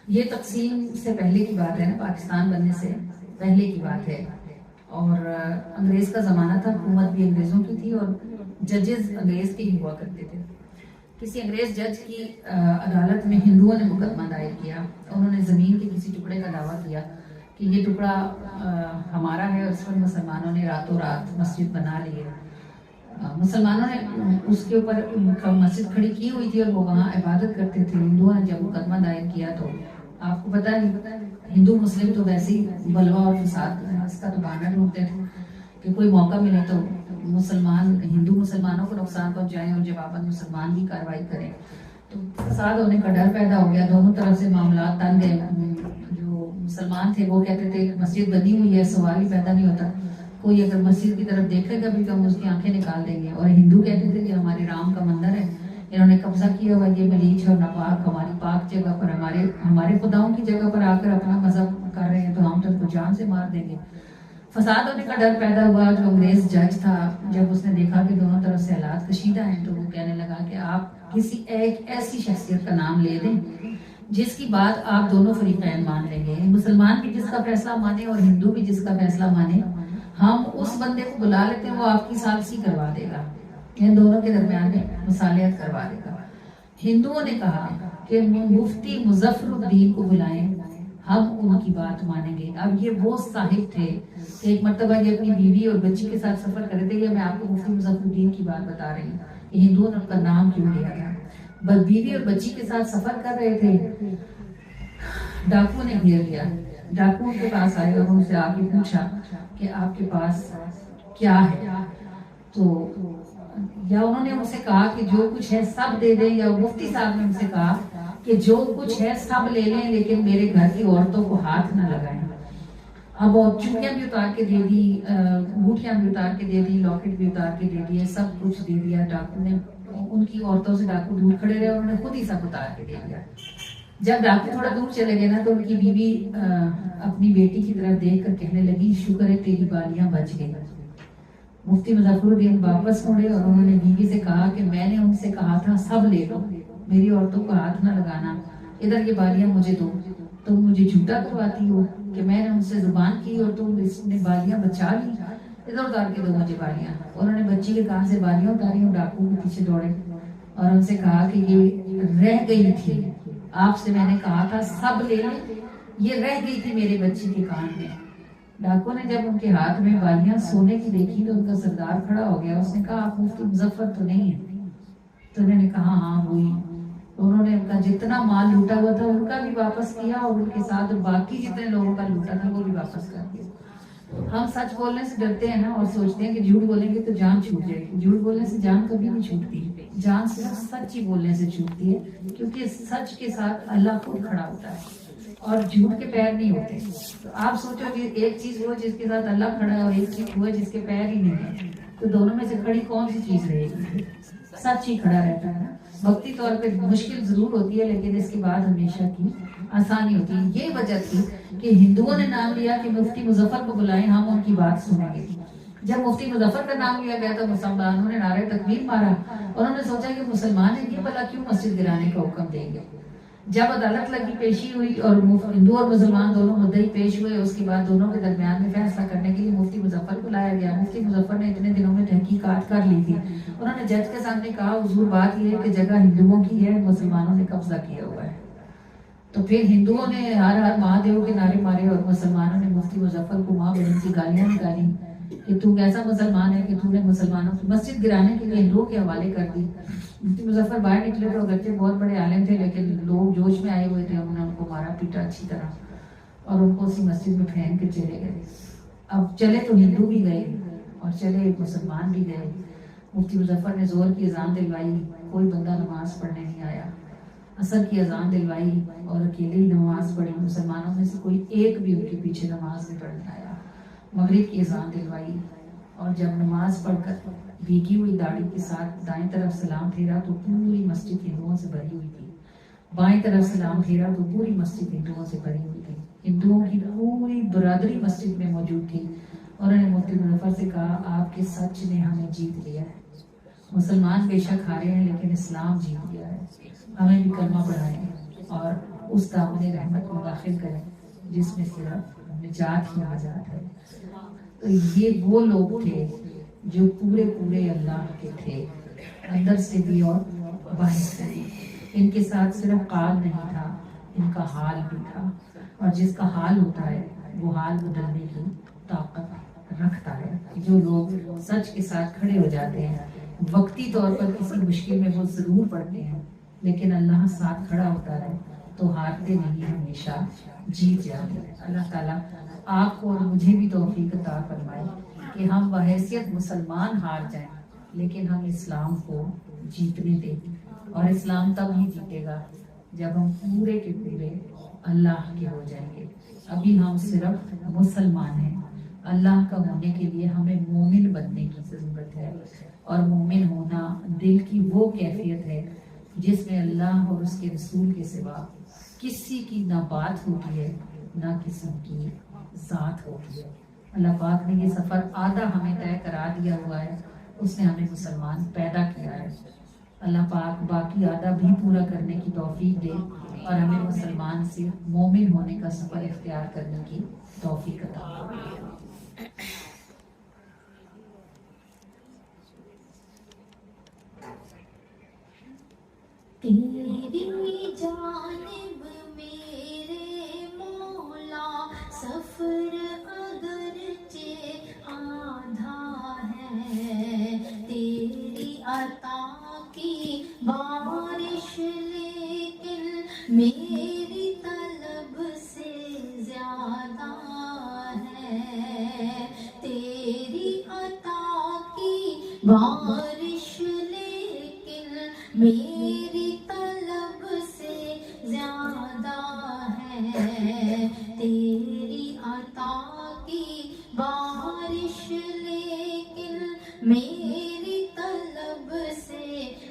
یہ تقسیم سے پہلے کی بات ہے نا، پاکستان بننے سے پہلے کی بات ہے، اور انگریز کا زمانہ تھا، حکومت بھی انگریزوں کی تھی اور ججز انگریز کے ہی ہوا کرتے تھے۔ کسی انگریز جج کی عدالت میں ہندوؤں نے مقدمہ دائر کیا، انہوں نے زمین کے کسی ٹکڑے کا دعویٰ کیا کہ یہ ٹکڑا ہمارا ہے، اور اس پر مسلمانوں نے راتوں رات مسجد بنا لی ہے۔ مسلمانوں نے اس کے اوپر مسجد کھڑی کی ہوئی تھی اور وہ وہاں عبادت کرتے تھے۔ ہندوؤں نے جب مقدمہ دائر کیا تو آپ کو پتہ ہے ہندو مسلم تو ویسے ہی بلوا اور فساد اس کا تو بہانہ ڈھونڈتے تھے کہ کوئی موقع ملے تو ہندو مسلمانوں کو نقصان پہنچائیں اور جب آپن مسلمان بھی کارروائی کریں تو فساد ہونے کا ڈر پیدا ہو گیا۔ دونوں طرف سے معاملات تنگ گئے۔ جو مسلمان تھے وہ کہتے تھے مسجد بنی ہوئی ہے، سوال ہی پیدا نہیں ہوتا، کوئی اگر مسجد کی طرف دیکھے گا بھی تو ہم اس کی آنکھیں نکال دیں گے۔ اور ہندو کہتے تھے کہ ہمارے رام کا مندر ہے، انہوں نے قبضہ کیا ہوا، یہ ملیچ اور ناپاک ہماری پاک جگہ پر ہمارے خداؤں کی جگہ پر آ کر اپنا مذہب کر رہے ہیں تو ہم تو ان کو جان سے مار دیں گے۔ فساد ہونے کا ڈر پیدا ہوا۔ جو انگریز جج تھا جب اس نے دیکھا کہ دونوں طرف سے حالات کشیدہ ہیں تو وہ کہنے لگا کہ آپ کسی ایک ایسی شخصیت کا نام لے دیں جس کی بات آپ دونوں فریقین مان لیں گے، مسلمان بھی جس کا فیصلہ مانے اور ہندو بھی جس کا فیصلہ مانے، ہم اس بندے کو بلا لیتے ہیں، وہ آپ کی ثالثی کروا دے گا، ان دونوں کے درمیان میں مصالحت کروا دے گا۔ ہندوؤں نے کہا کہ مفتی مظفر الدین کو بلائیں، ہم ان کی بات مانیں گے۔ اب یہ وہ صاحب تھے کہ ایک مرتبہ یہ اپنی بیوی اور بچی کے ساتھ سفر کر رہے تھے، میں آپ کو مفتی مظفر الدین کی بات بتا رہی ہوں کہ ہندوؤں نے ان کا نام کیوں لیا گیا۔ بس بیوی اور بچی کے ساتھ سفر کر رہے تھے، ڈاکو نے گھیر لیا۔ ڈاکو کے پاس آئے اور ان سے آ کے پوچھا کہ آپ کے پاس کیا ہے، تو یا انہوں نے ان سے کہا کہ جو کچھ ہے سب دے دیں، یا مفتی صاحب نے ان سے کہا کہ جو کچھ ہے سب لے لیں لیکن میرے گھر کی عورتوں کو ہاتھ نہ لگائیں۔ اب چوڑیاں بھی اتار کے دے دی، انگوٹھیاں بھی اتار کے دے دی، لاکٹ بھی اتار کے دے دیا، سب کچھ دے دیا ڈاکو نے۔ ان کی عورتوں سے ڈاکو دور کھڑے رہے اور انہوں نے خود ہی سب اتار کے دے دیا۔ جب ڈاکو تھوڑا دور چلے گئے نا تو ان کی بیوی اپنی بیٹی کی طرف دیکھ کر کہنے لگی شکر ہے تیری بالیاں بچ گئی۔ مفتی مظفر الدین واپس مڑے اور انہوں نے بیوی سے کہا کہ میں نے ان سے کہا تھا سب لے لو، میری عورتوں کو ہاتھ نہ لگانا، ادھر یہ بالیاں مجھے دو، تم مجھے جھوٹا کرواتی ہو کہ میں نے ان سے زبان کی اور تم اس نے بالیاں بچا لی، ادھر اتار کے دو مجھے بالیاں۔ انہوں نے بچی کے کان سے بالیاں اتاری اور ڈاکو کے پیچھے دوڑے اور ان سے کہا کہ یہ رہ گئی تھی، آپ سے میں نے کہا تھا سب لے لیں، یہ رہ گئی تھی میرے بچی کے کان میں۔ ڈاکو نے جب ان کے ہاتھ میں بالیاں سونے کی دیکھی تو ان کا سردار کھڑا ہو گیا، اس نے کہا آپ مفتی مظفر تو نہیں ہیں؟ تو انہوں نے کہا ہاں وہی۔ انہوں نے ان کا جتنا مال لوٹا ہوا تھا ان کا بھی واپس کیا اور ان کے ساتھ باقی جتنے لوگوں کا لوٹا تھا وہ بھی واپس کر دیا۔ ہم سچ بولنے سے ڈرتے ہیں نا اور سوچتے ہیں کہ جھوٹ بولیں گے تو جان چھوٹ جائے گی۔ جھوٹ بولنے سے جان کبھی نہیں چھوٹتی، جان صرف سچ ہی بولنے سے چھوٹتی ہے، کیونکہ سچ کے ساتھ اللہ خود کھڑا ہوتا ہے اور جھوٹ کے پیر نہیں ہوتے۔ تو آپ سوچو کہ ایک چیز وہ جس کے ساتھ اللہ کھڑا ہے اور ایک چیز وہ ہے جس کے پیر ہی نہیں ہے، تو دونوں میں سے کھڑی کون سی چیز رہے گی؟ سچ ہی کھڑا رہتا ہے نا۔ وقتی طور پہ مشکل ضرور ہوتی ہے لیکن اس کے بعد ہمیشہ کی آسانی ہوتی ہے۔ یہ وجہ تھی کہ ہندوؤں نے نام لیا کہ مفتی مظفر کو بلائیں، ہم ان کی بات سنیں گے۔ جب مفتی مظفر کا نام لیا گیا تو مسلمانوں نے نعرہ تکبیر مارا، انہوں نے سوچا کہ مسلمان ہیں یہ بھلا کیوں مسجد گرانے کا حکم دیں گے۔ جب عدالت لگی، پیشی ہوئی اور ہندو اور مسلمان دونوں مدعی پیش ہوئے، اس کے بعد دونوں کے درمیان میں فیصلہ کرنے کے لیے مفتی مظفر کو لایا گیا۔ مفتی مظفر نے اتنے دنوں میں تحقیقات کر لی تھی۔ انہوں نے جج کے سامنے کہا حضور بات یہ ہے کہ جگہ ہندوؤں کی ہے، مسلمانوں نے قبضہ کیا ہوا ہے۔ تو پھر ہندوؤں نے ہر ہر مہادیو کے نعرے مارے اور مسلمانوں نے مفتی مظفر کو ماں بہن کی گالیاں نکالی کہ تو کیسا مسلمان ہے کہ تو نے مسلمانوں کی مسجد گرانے کے لیے ہندوؤں کے حوالے کر دی۔ مفتی مظفر باہر نکلے تو اگرچہ بہت بڑے عالم تھے لیکن لوگ جوش میں آئے ہوئے تھے، انہوں نے ان کو مارا پیٹا اچھی طرح اور ان کو اسی مسجد میں پھینک کے چلے گئے۔ اب چلے تو ہندو بھی گئے اور چلے ایک مسلمان بھی گئے۔ مفتی مظفر نے زور کی اذان دلوائی، کوئی بندہ نماز پڑھنے نہیں آیا۔ عصر کی اذان دلوائی اور اکیلے ہی نماز پڑھی، مسلمانوں میں سے کوئی ایک بھی ان کے پیچھے نماز نہیں پڑھنے آیا۔ مغرب کی اذان دلوائی اور جب نماز پڑھ کر بھیگی ہوئی داڑھی کے ساتھ دائیں طرف سلام پھیرا تو پوری مسجد ہندوؤں سے بھری ہوئی تھی، بائیں طرف سلام پھیرا تو پوری مسجد ہندوؤں سے بھری ہوئی تھی۔ ہندوؤں کی پوری برادری مسجد میں موجود تھی۔ انہوں نے مفتی مظفر سے کہا آپ کے سچ نے ہمیں جیت لیا ہے، مسلمان بے شک ہارے ہیں لیکن اسلام جیت گیا ہے، ہمیں بھی کلمہ پڑھائیں اور اس دامن رحمت میں داخل کریں جس میں صرف نجات ہی نجات ہے۔ تو یہ وہ لوگ تھے جو پورے اللہ کے تھے، اندر سے بھی اور باہر سے بھی۔ ان کے ساتھ صرف قال نہیں تھا، ان کا حال بھی تھا، اور جس کا حال ہوتا ہے وہ حال بدلنے کی طاقت رکھتا ہے۔ جو لوگ سچ کے ساتھ کھڑے ہو جاتے ہیں، وقتی طور پر کسی مشکل میں وہ ضرور پڑتے ہیں، لیکن اللہ ساتھ کھڑا ہوتا ہے تو ہارتے نہیں، ہمیشہ جیت جاتے ہیں۔ اللہ تعالیٰ آپ کو اور مجھے بھی توفیق عطا فرمائے کہ ہم بحیثیت مسلمان ہار جائیں لیکن ہم اسلام کو جیتنے دیں، اور اسلام تب ہی جیتے گا جب ہم پورے کے پورے اللہ کے ہو جائیں گے۔ ابھی ہم صرف مسلمان ہیں، اللہ کا ہونے کے لیے ہمیں مومن بننے کی ضرورت ہے، اور مومن ہونا دل کی وہ کیفیت ہے جس میں اللہ اور اس کے رسول کے سوا کسی کی نہ بات ہوتی ہے نہ کسی کی ذات ہوتی ہے۔ اللہ پاک نے یہ سفر آدھا ہمیں طے کرا دیا ہوا ہے، اس نے ہمیں مسلمان پیدا کیا ہے۔ اللہ پاک باقی آدھا بھی پورا کرنے کی توفیق دے اور ہمیں مسلمان سے مومن ہونے کا سفر اختیار کرنے کی توفیق عطا فرمائے۔ تیری جانب میرے مولا سفر اگرچہ آدھا ہے، تیری عطا کی بارش لیکن میری طلب سے زیادہ ہے، تیری عطا کی بارش لیکن میری طلب سے زیادہ ہے، تیری عطا کی بارش لیکن میری طلب سے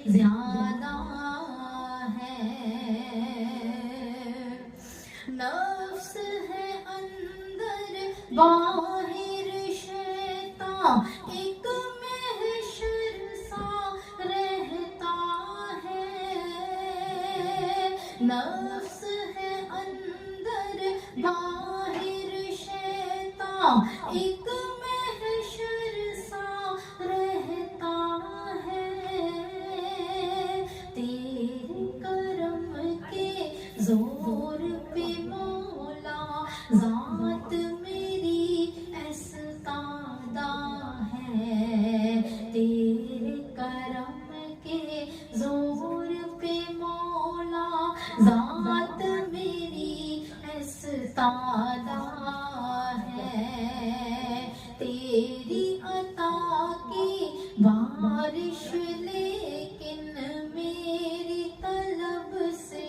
زیادہ ہے۔ نفس ہے اندر باہر شیطان ایک محشر سا رہتا ہے، نفس ہے اندر باہر شیطان ایک محشر سا رہتا ہے، تیرے کرم کے زور پہ مولا ذات میری ایستادہ ہے، تیرے کرم کے زور پہ مولا ذات میری ایستادہ ہے، تیری عطا کی بارش لیکن میری طلب سے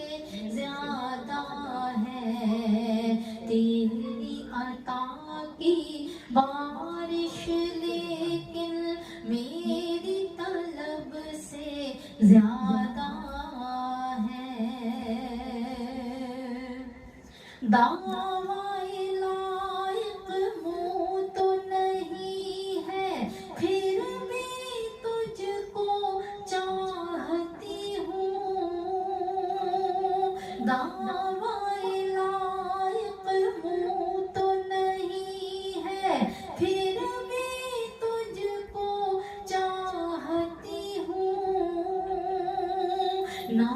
زیادہ ہے، تیری عطا کی بارش لیکن میری طلب سے زیادہ ہے۔ دعوی لائق منہ تو نہیں ہے پھر بھی تجھ کو چاہتی ہوں، دعوی لائق منہ تو نہیں ہے پھر بھی تجھ کو چاہتی ہوں، نہ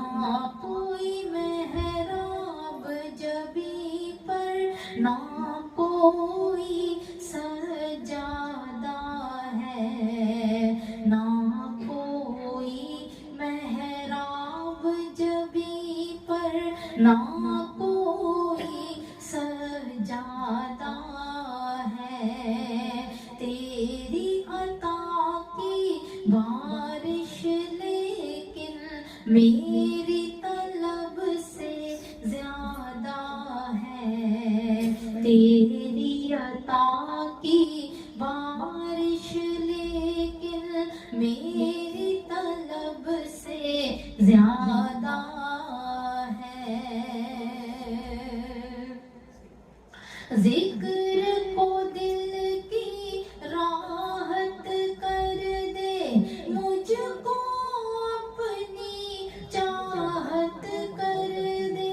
کوئی محراب جبیں پر نہ کوئی سجادہ ہے، نہ کوئی محراب جبیں پر نہ کوئی سجادہ ہے، تیری عطا کی بارش لیکن میری طلب سے زیادہ ہے، تیری عطا کی بارش لیکن میری طلب سے زیادہ ہے۔ ذکر کو دل کی راحت کر دے، مجھ کو اپنی چاہت کر دے،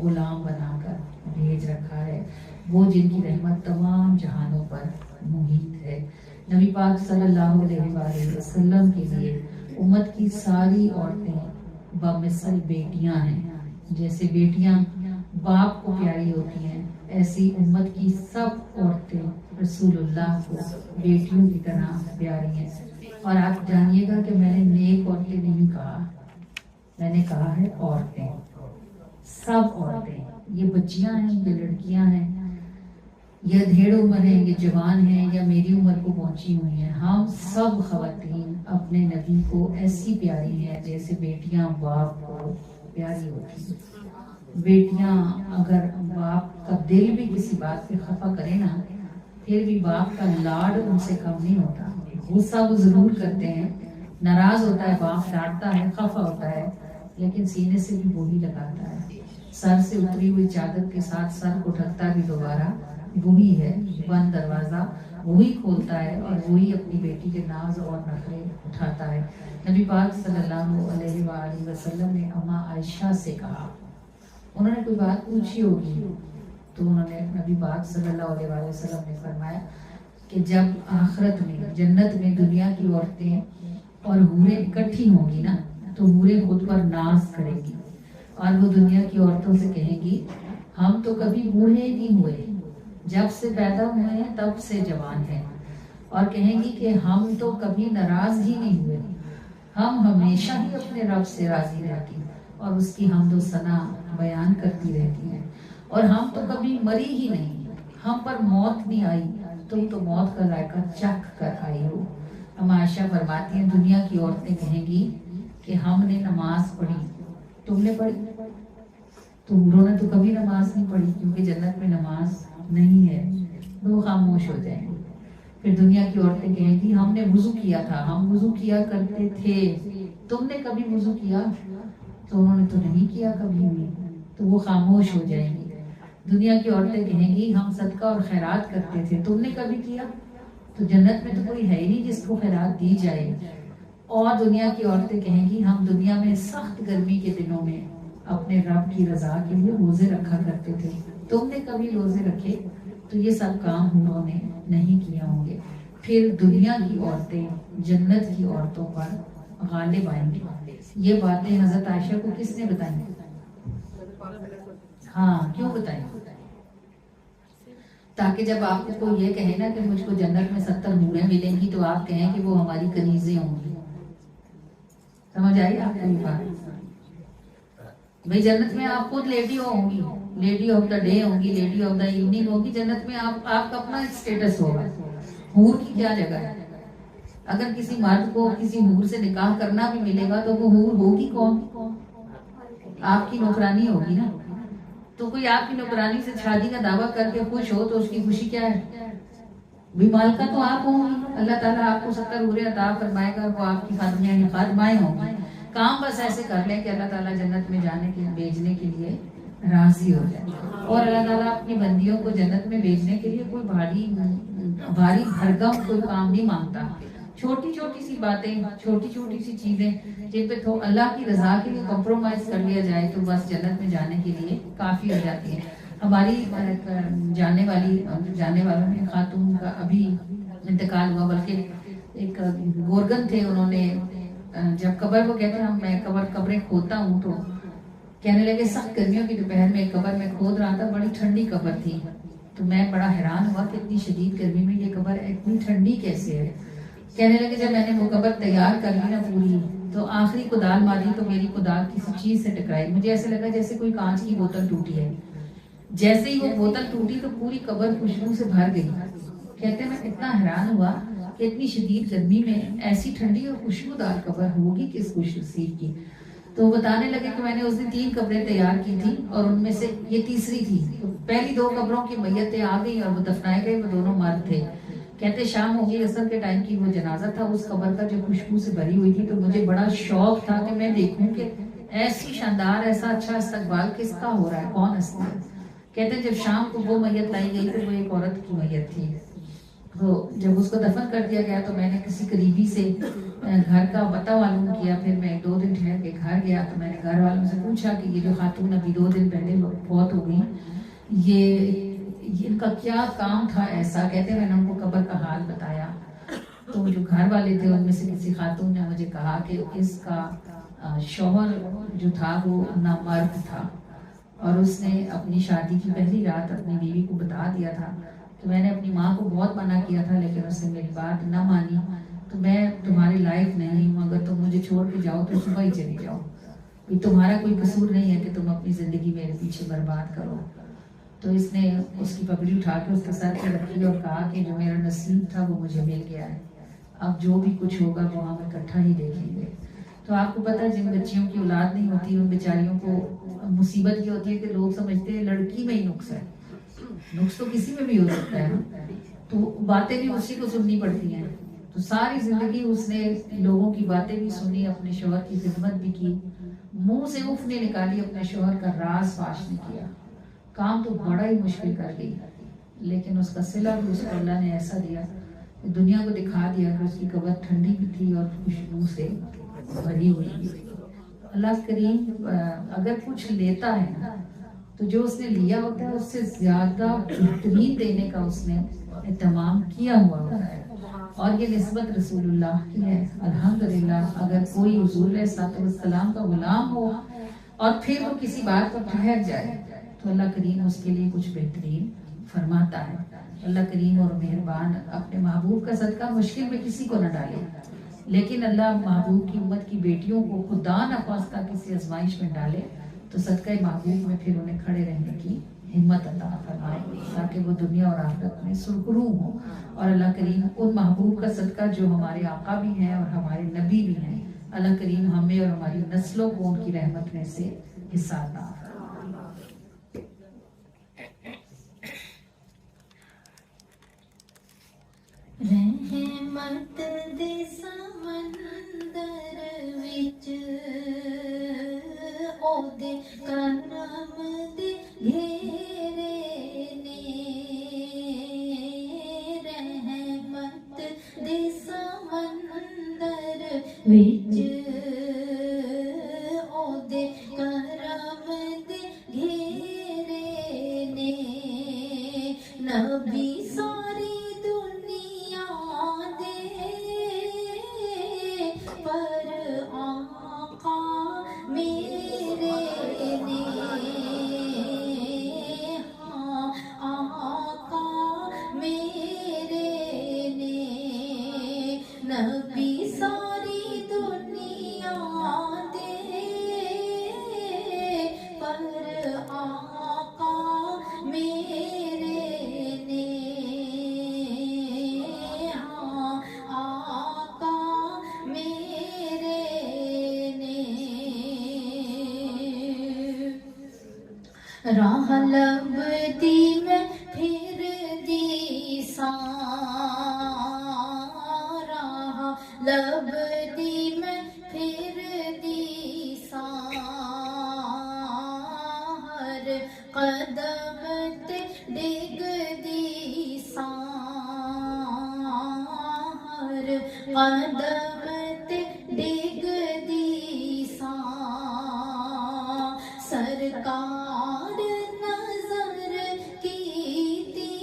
غلام بنا کر بھیج رکھا ہے، وہ جن کی رحمت تمام جہانوں پر محیط ہے۔ نبی پاک صلی اللہ علیہ وآلہ وسلم کے لیے امت کی ساری عورتیں بمثل بیٹیاں ہیں۔ جیسے بیٹیاں باپ کو پیاری ہوتی ہیں، ایسی امت کی سب عورتیں رسول اللہ کو بیٹیوں کی طرح پیاری ہیں۔ اور آپ جانیے گا کہ میں نے نیک عورتیں نہیں کہا، میں نے کہا ہے عورتیں، سب عورتیں، یہ بچیاں ہیں، یہ لڑکیاں ہیں، یا ڈھیڑ عمر ہیں، یہ جوان ہیں، یا میری عمر کو پہنچی ہوئی ہیں، ہم سب خواتین اپنے نبی کو ایسی پیاری ہیں جیسے بیٹیاں باپ کو پیاری ہوتی ہیں۔ بیٹیاں اگر باپ کا دل بھی کسی بات پہ خفا کرے نا، پھر بھی باپ کا لاڈ ان سے کم نہیں ہوتا۔ غصہ وہ ضرور کرتے ہیں، ناراض ہوتا ہے باپ، ڈانٹتا ہے، خفا ہوتا ہے، لیکن سینے سے بھی وہی لگاتا ہے۔ سر سے اتری ہوئی چادر کے ساتھ سر کو ڈھکتا بھی دوبارہ وہی ہے، بند دروازہ وہی کھولتا ہے، اور وہی اپنی بیٹی کے ناز اور نخرے اٹھاتا ہے۔ نبی پاک صلی اللہ علیہ وآلہ وسلم نے اما عائشہ سے کہا، انہوں نے کوئی بات پوچھی ہوگی تو انہوں نے نبی پاک صلی اللہ علیہ وآلہ وسلم نے فرمایا کہ جب آخرت میں جنت میں دنیا کی عورتیں اور حوریں اکٹھی ہوں گی نا، تو حوریں خود پر ناز کریں گی، اور وہ دنیا کی عورتوں سے کہیں گی ہم تو کبھی بوڑھے ہی نہیں ہوئے، جب سے پیدا ہوئے ہیں تب سے جوان ہیں، اور کہیں گی کہ ہم تو کبھی ناراض ہی نہیں ہوئے، ہم ہمیشہ ہی اپنے رب سے راضی رہتی اور اس کی حمد و ثنا بیان کرتی رہتی ہیں، اور ہم تو کبھی مری ہی نہیں، ہم پر موت نہیں آئی، تم تو موت کا ذائقہ چکھ کر آئی ہو۔ ہم عائشہ فرماتی ہیں دنیا کی عورتیں کہیں گی کہ ہم نے نماز پڑھی، تم نے پڑھی؟ تو حوروں نے تو کبھی نماز نہیں پڑھی، کیونکہ جنت میں نماز نہیں ہے، وہ خاموش ہو جائیں گے۔ پھر دنیا کی عورتیں کہیں گی ہم نے وضو کیا تھا، ہم وضو کیا کرتے تھے، تم نے کبھی وضو کیا؟ تو انہوں نے تو نہیں کیا کبھی بھی، تو وہ خاموش ہو جائیں گی۔ دنیا کی عورتیں کہیں گی ہم صدقہ اور خیرات کرتے تھے، تم نے کبھی کیا؟ تو جنت میں تو کوئی ہے ہی نہیں جس کو خیرات دی جائے۔ اور دنیا کی عورتیں کہیں گی ہم دنیا میں سخت گرمی کے دنوں میں اپنے رب کی رضا کے لیے روزے رکھا کرتے تھے، تم نے کبھی روزے رکھے؟ تو یہ سب کام انہوں نے نہیں کیا ہوں گے۔ پھر دنیا کی عورتیں جنت کی عورتوں پر غالب آئیں گی۔ یہ باتیں حضرت عائشہ کو کس نے بتائیں؟ ہاں، کیوں بتائیں؟ تاکہ جب آپ کو یہ کہے نا کہ مجھ کو جنت میں 70 حوریں ملیں گی تو آپ کہیں کہ وہ ہماری کنیزیں ہوں گی۔ سمجھ آئی آپ کو یہ بات؟ بھئی جنت میں آپ خود لیڈی ہوں گی، لیڈی آف دا ڈے ہوں گی، لیڈی آف دا ایوننگ ہوگی، جنت میں آپ کا اپنا اسٹیٹس ہوگا۔ حور کی کیا جگہ ہے؟ اگر کسی مرد کو کسی حور سے نکاح کرنا بھی ملے گا تو وہ حور ہوگی کون؟ آپ کی نوکرانی ہوگی نا۔ تو کوئی آپ کی نوکرانی سے شادی کا دعویٰ کر کے خوش ہو تو اس کی خوشی کیا ہے؟ بھی مالکہ تو آپ ہوں گی، اللہ تعالیٰ آپ کو 70 حوریں عطا فرمائے گا، وہ آپ کی خادمائیں ہوں گی۔ کام بس ایسے کر لیں کہ اللہ تعالیٰ جنت میں جانے کے بھیجنے کے لیے راضی ہو جائے، اور اللہ تعالیٰ اپنی بندیوں کو جنت میں بھیجنے کے لیے کوئی بھاری بھرگم کوئی کام نہیں مانگتا۔ چھوٹی چھوٹی سی باتیں، چھوٹی چھوٹی سی چیزیں جن پہ تو اللہ کی رضا کے لیے کمپرومائز کر لیا جائے تو بس جنت میں جانے کے لیے کافی ہو جاتی ہے۔ ہماری جاننے والوں میں خاتون کا ابھی انتقال ہوا، بلکہ ایک گورگن تھے، انہوں نے جب قبر کو کہتے ہیں میں قبریں کھودتا ہوں تو کہنے لگے سخت گرمیوں کی دوپہر میں قبر میں کھود رہا تھا، بڑی ٹھنڈی قبر تھی، تو میں بڑا حیران ہوا کہ اتنی شدید گرمی میں یہ قبر اتنی ٹھنڈی کیسے ہے۔ کہنے لگے جب میں نے وہ قبر تیار کر لی نا پوری، تو آخری کدال ماری تو میری کدال کسی چیز سے ٹکرائی، مجھے ایسے لگا جیسے کوئی کانچ کی بوتل ٹوٹی ہے۔ جیسے ہی وہ بوتل ٹوٹی تو پوری قبر خوشبو سے بھر گئی۔ کہتے ہیں میں اتنا حیران ہوا کہ اتنی شدید گرمی میں ایسی ٹھنڈی اور خوشبودار قبر ہوگی کس خوش نصیب کی۔ تو بتانے لگے کہ میں نے اس دن 3 قبریں تیار کی تھی اور ان میں سے یہ تیسری تھی۔ پہلی 2 قبروں کی میتیں آ گئی اور وہ دفنائے گئے، وہ دونوں مرد تھے۔ کہتے شام ہو گئی، عصر کے ٹائم کی وہ جنازہ تھا اس قبر کا جو خوشبو سے بھری ہوئی تھی، تو مجھے بڑا شوق تھا کہ میں دیکھوں کہ ایسی شاندار ایسا اچھا استقبال کس کا ہو رہا ہے، کون ہستی ہے۔ کہتے ہیں جب شام کو وہ میت لائی گئی تو وہ ایک عورت کی میت تھی، تو جب اس کو دفن کر دیا گیا تو میں نے کسی قریبی سے گھر کا پتہ معلوم کیا. پھر میں 2 دن ٹھہر کے گھر گیا تو میں نے گھر والوں سے پوچھا کہ یہ جو خاتون ابھی 2 دن پہلے فوت ہو گئی, یہ ان کا کیا کام تھا ایسا. کہتے میں نے ان کو قبر کا حال بتایا تو جو گھر والے تھے ان میں سے کسی خاتون نے مجھے کہا کہ اس کا شوہر جو تھا وہ نامرد تھا اور اس نے اپنی شادی کی پہلی رات اپنی بیوی کو بتا دیا تھا. تو میں نے اپنی ماں کو بہت منع کیا تھا لیکن اس نے میری بات نہ مانی. تو میں تمہارے لائق نہیں ہوں, اگر تم مجھے چھوڑ کے جاؤ تو صبح ہی چلی جاؤ, تمہارا کوئی قصور نہیں ہے کہ تم اپنی زندگی میرے پیچھے برباد کرو. تو اس نے اس کی پگڑی اٹھا کے اس کے سر پہ رکھی اور کہا کہ جو میرا نصیب تھا وہ مجھے مل گیا ہے, اب جو بھی کچھ ہوگا وہ ہم اکٹھا ہی دیکھیں گے. تو آپ کو پتہ ہے جن بچیوں کی اولاد نہیں ہوتی ان بیچاریوں کو مصیبت یہ ہوتی ہے کہ لوگ سمجھتے ہیں لڑکی میں ہی نقص ہے. نقص تو کسی میں بھی ہو سکتا ہے نا, تو باتیں بھی اسی کو سننی پڑتی ہیں. تو ساری زندگی اس نے لوگوں کی باتیں بھی سنی, اپنے شوہر کی خدمت بھی کی, منہ سے اف نے نکالی, اپنے شوہر کا راز فاش نہیں کیا. کام تو بڑا ہی مشکل کر گئی لیکن اس کا صلہ بھی اس کو اللہ نے ایسا دیا کہ دنیا کو دکھا دیا کہ اس کی قبر ٹھنڈی بھی تھی اور خوشبو سے بھری ہوئی بھی. اللہ کریم اگر کچھ لیتا ہے نا تو جو اس نے لیا ہوتا ہے اس سے زیادہ بہترین دینے کا اس نے اہتمام کیا ہوا ہوتا ہے, اور یہ نسبت رسول اللہ کی ہے. الحمدللہ اگر کوئی حضور علیہ السلام کا غلام ہو اور پھر وہ کسی بات پر ٹھہر جائے تو اللہ کریم اس کے لیے کچھ بہترین فرماتا ہے. اللہ کریم اور مہربان اپنے محبوب کا صدقہ مشکل میں کسی کو نہ ڈالے, لیکن اللہ محبوب کی امت کی بیٹیوں کو خدا نخواستہ کسی آزمائش میں ڈالے تو صدقہ محبوب میں پھر انہیں کھڑے رہنے کی ہمت عطا فرمائے تاکہ وہ دنیا اور آخرت میں سرخرو ہوں. اور اللہ کریم ان محبوب کا صدقہ جو ہمارے آقا بھی ہیں اور ہمارے نبی بھی ہیں, اللہ کریم ہمیں اور ہماری نسلوں کو ان کی رحمت میں سے حصہ عطا فرمائے. رحمت دے سمندر وچ او دے کرم دے گھیرے نے, رحمت دے سمندر وچ او دے کرم دے گھیرے نے, نبی ساری دنیا دے پر آقا میرے نے, ہاں آقا میرے نے, نبی ساری دنیا دے پر آقا میرے نے, ہاں آقا میرے نے. راہ لبدی میں پھر دی ساں, راہ لبدی میں پھر دی ساں, ہر قدم تے ڈگ دی ساں, ہر قدم تے ڈگ دی ساں, سرکار نظر کیتی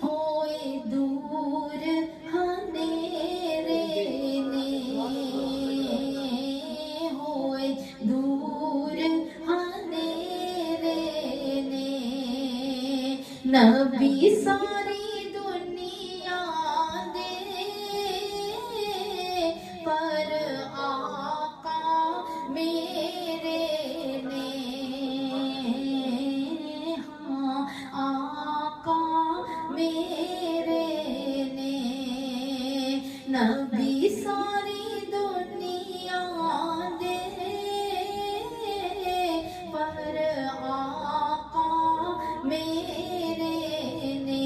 ہوئے دور ہنیرے نے, ہوئے دور ہنیرے نے, نبی ساری دنیا دے پر آقا میرے نے, ہاں آقا میرے نے, نبی ساری دنیا دے پر آقا میرے نے,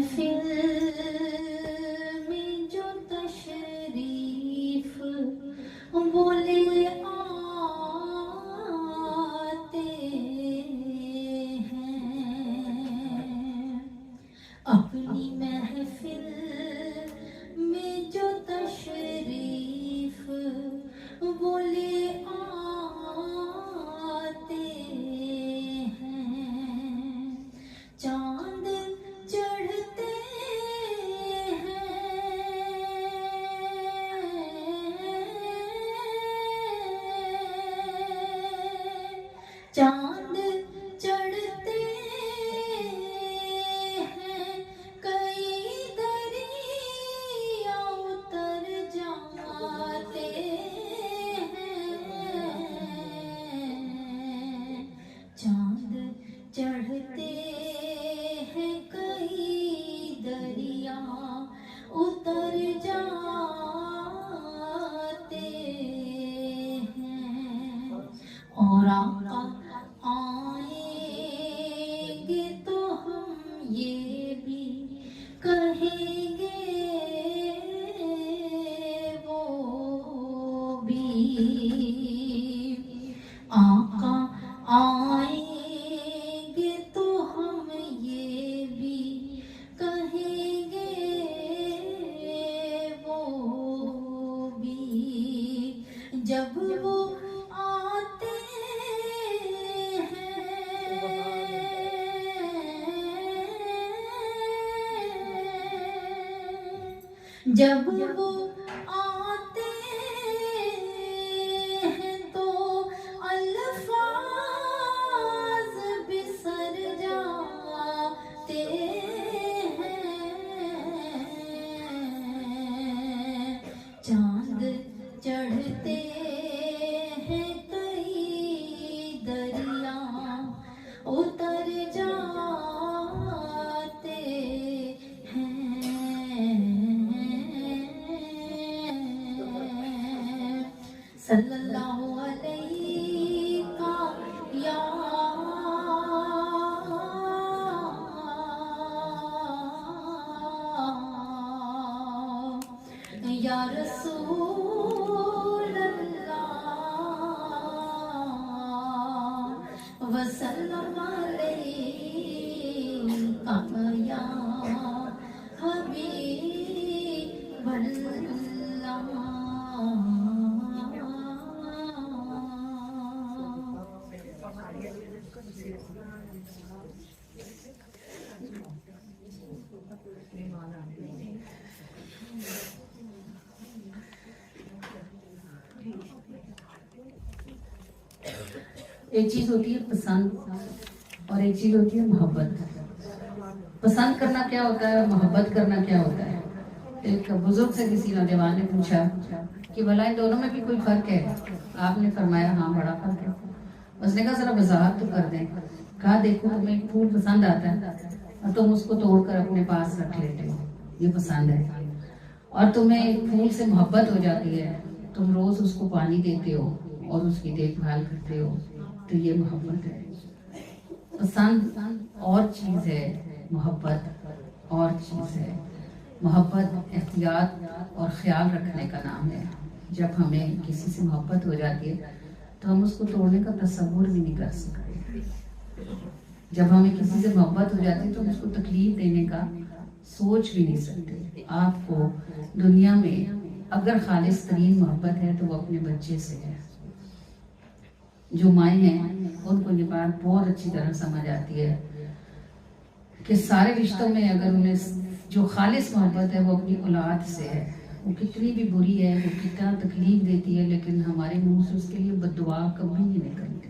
محفل میں جو تشریف بولے آتے ہیں، اپنی محفل میں جو تشریف بولے آتے ہیں، چاند چڑھتے ہیں، چاند چڑھتے ہیں، کئی دریا اتر جاتے ہیں، چاند چڑھتے ہیں، کئی دریا اتر جاتے ہیں، اور آقا آئیں گے تو ہم یہ بھی کہیں گے وہ بھی، آقا آئیں گے تو ہم یہ بھی کہیں گے وہ بھی، جب وہ آتے ہیں، جب وہ آتے ہیں تو الفاظ بسر جاتے ہیں، چاند چڑھتے ہیں، کئی دریا اتر جاتے ہیں، صلی اللہ علیہ یا رسول اللہ، وسلم علیکہ یا حبیب اللہ۔ ایک چیز ہوتی ہے پسند اور ایک چیز ہوتی ہے محبت۔ پسند کرنا کیا ہوتا ہے، محبت کرنا کیا ہوتا ہے؟ ایک بزرگ سے کسی نوجوان نے پوچھا کہ بھلا ان دونوں میں بھی کوئی فرق ہے؟ آپ نے فرمایا ہاں بڑا فرق ہے۔ اس نے کہا ذرا وضاحت تو کر دیں۔ کہا دیکھو تمہیں ایک پھول پسند آتا ہے اور تم اس کو توڑ کر اپنے پاس رکھ لیتے ہو، یہ پسند ہے، اور تمہیں ایک پھول سے محبت ہو جاتی ہے، تم روز اس کو پانی دیتے ہو اور اس کی دیکھ بھال کرتے ہو، تو یہ محبت ہے۔ پسند اور چیز ہے، محبت اور چیز ہے۔ محبت احتیاط اور خیال رکھنے کا نام ہے۔ جب ہمیں کسی سے محبت ہو جاتی ہے تو ہم اس کو توڑنے کا تصور بھی نہیں کر سکتے۔ جب ہمیں کسی سے محبت ہو جاتی ہے تو ہم اس کو تکلیف دینے کا سوچ بھی نہیں سکتے۔ آپ کو دنیا میں اگر خالص ترین محبت ہے تو وہ اپنے بچے سے ہے۔ جو مائیں ہیں ان کو یہ بات بہت اچھی طرح سمجھ آتی ہے کہ سارے رشتوں میں اگر انہیں جو خالص محبت ہے وہ اپنی اولاد سے ہے، وہ کتنی بھی بری ہے، وہ کتنا تکلیف دیتی ہے، لیکن ہمارے منہ سے اس کے لیے بد دعا کبھی نہیں نکلتی۔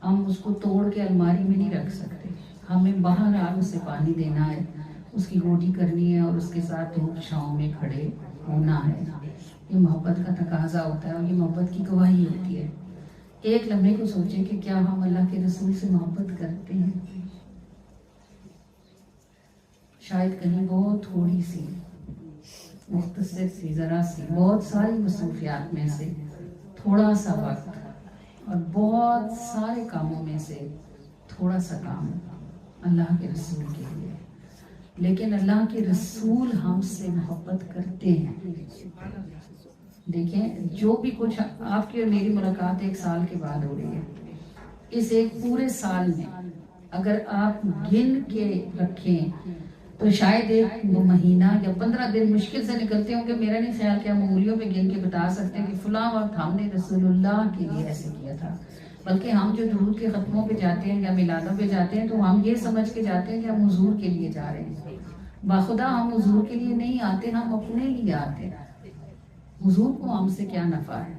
ہم اس کو توڑ کے الماری میں نہیں رکھ سکتے، ہمیں باہر آ اسے پانی دینا ہے، اس کی گوڈی کرنی ہے اور اس کے ساتھ دھوپ چھاؤں میں کھڑے ہونا ہے۔ یہ محبت کا تقاضا ہوتا ہے اور یہ محبت کی گواہی ہوتی ہے۔ ایک لمحے کو سوچیں کہ کیا ہم اللہ کے رسول سے محبت کرتے ہیں؟ شاید کہیں بہت تھوڑی سی، مختصر سی، ذرا سی، بہت ساری مصروفیات میں سے تھوڑا سا وقت اور بہت سارے کاموں میں سے تھوڑا سا کام اللہ کے رسول کے لیے۔ لیکن اللہ کے رسول ہم سے محبت کرتے ہیں. دیکھیں جو بھی کچھ آپ کی اور میری ملاقات 1 سال کے بعد ہو رہی ہے، اس ایک پورے سال میں اگر آپ گن کے رکھیں تو شاید ایک مہینہ یا 15 دن مشکل سے نکلتے ہوں گے. میرا نہیں خیال کہ ہم انگلیوں پہ گن کے بتا سکتے کہ فلاں وقت ہم نے رسول اللہ کے لیے ایسے کیا تھا. بلکہ ہم جو درود کے ختموں پہ جاتے ہیں یا میلادوں پہ جاتے ہیں تو ہم یہ سمجھ کے جاتے ہیں کہ ہم حضور کے لیے جا رہے ہیں. باخدا ہم حضور کے لیے نہیں آتے، ہم اپنے لیے آتے ہیں. حضور کو ہم سے کیا نفع ہے؟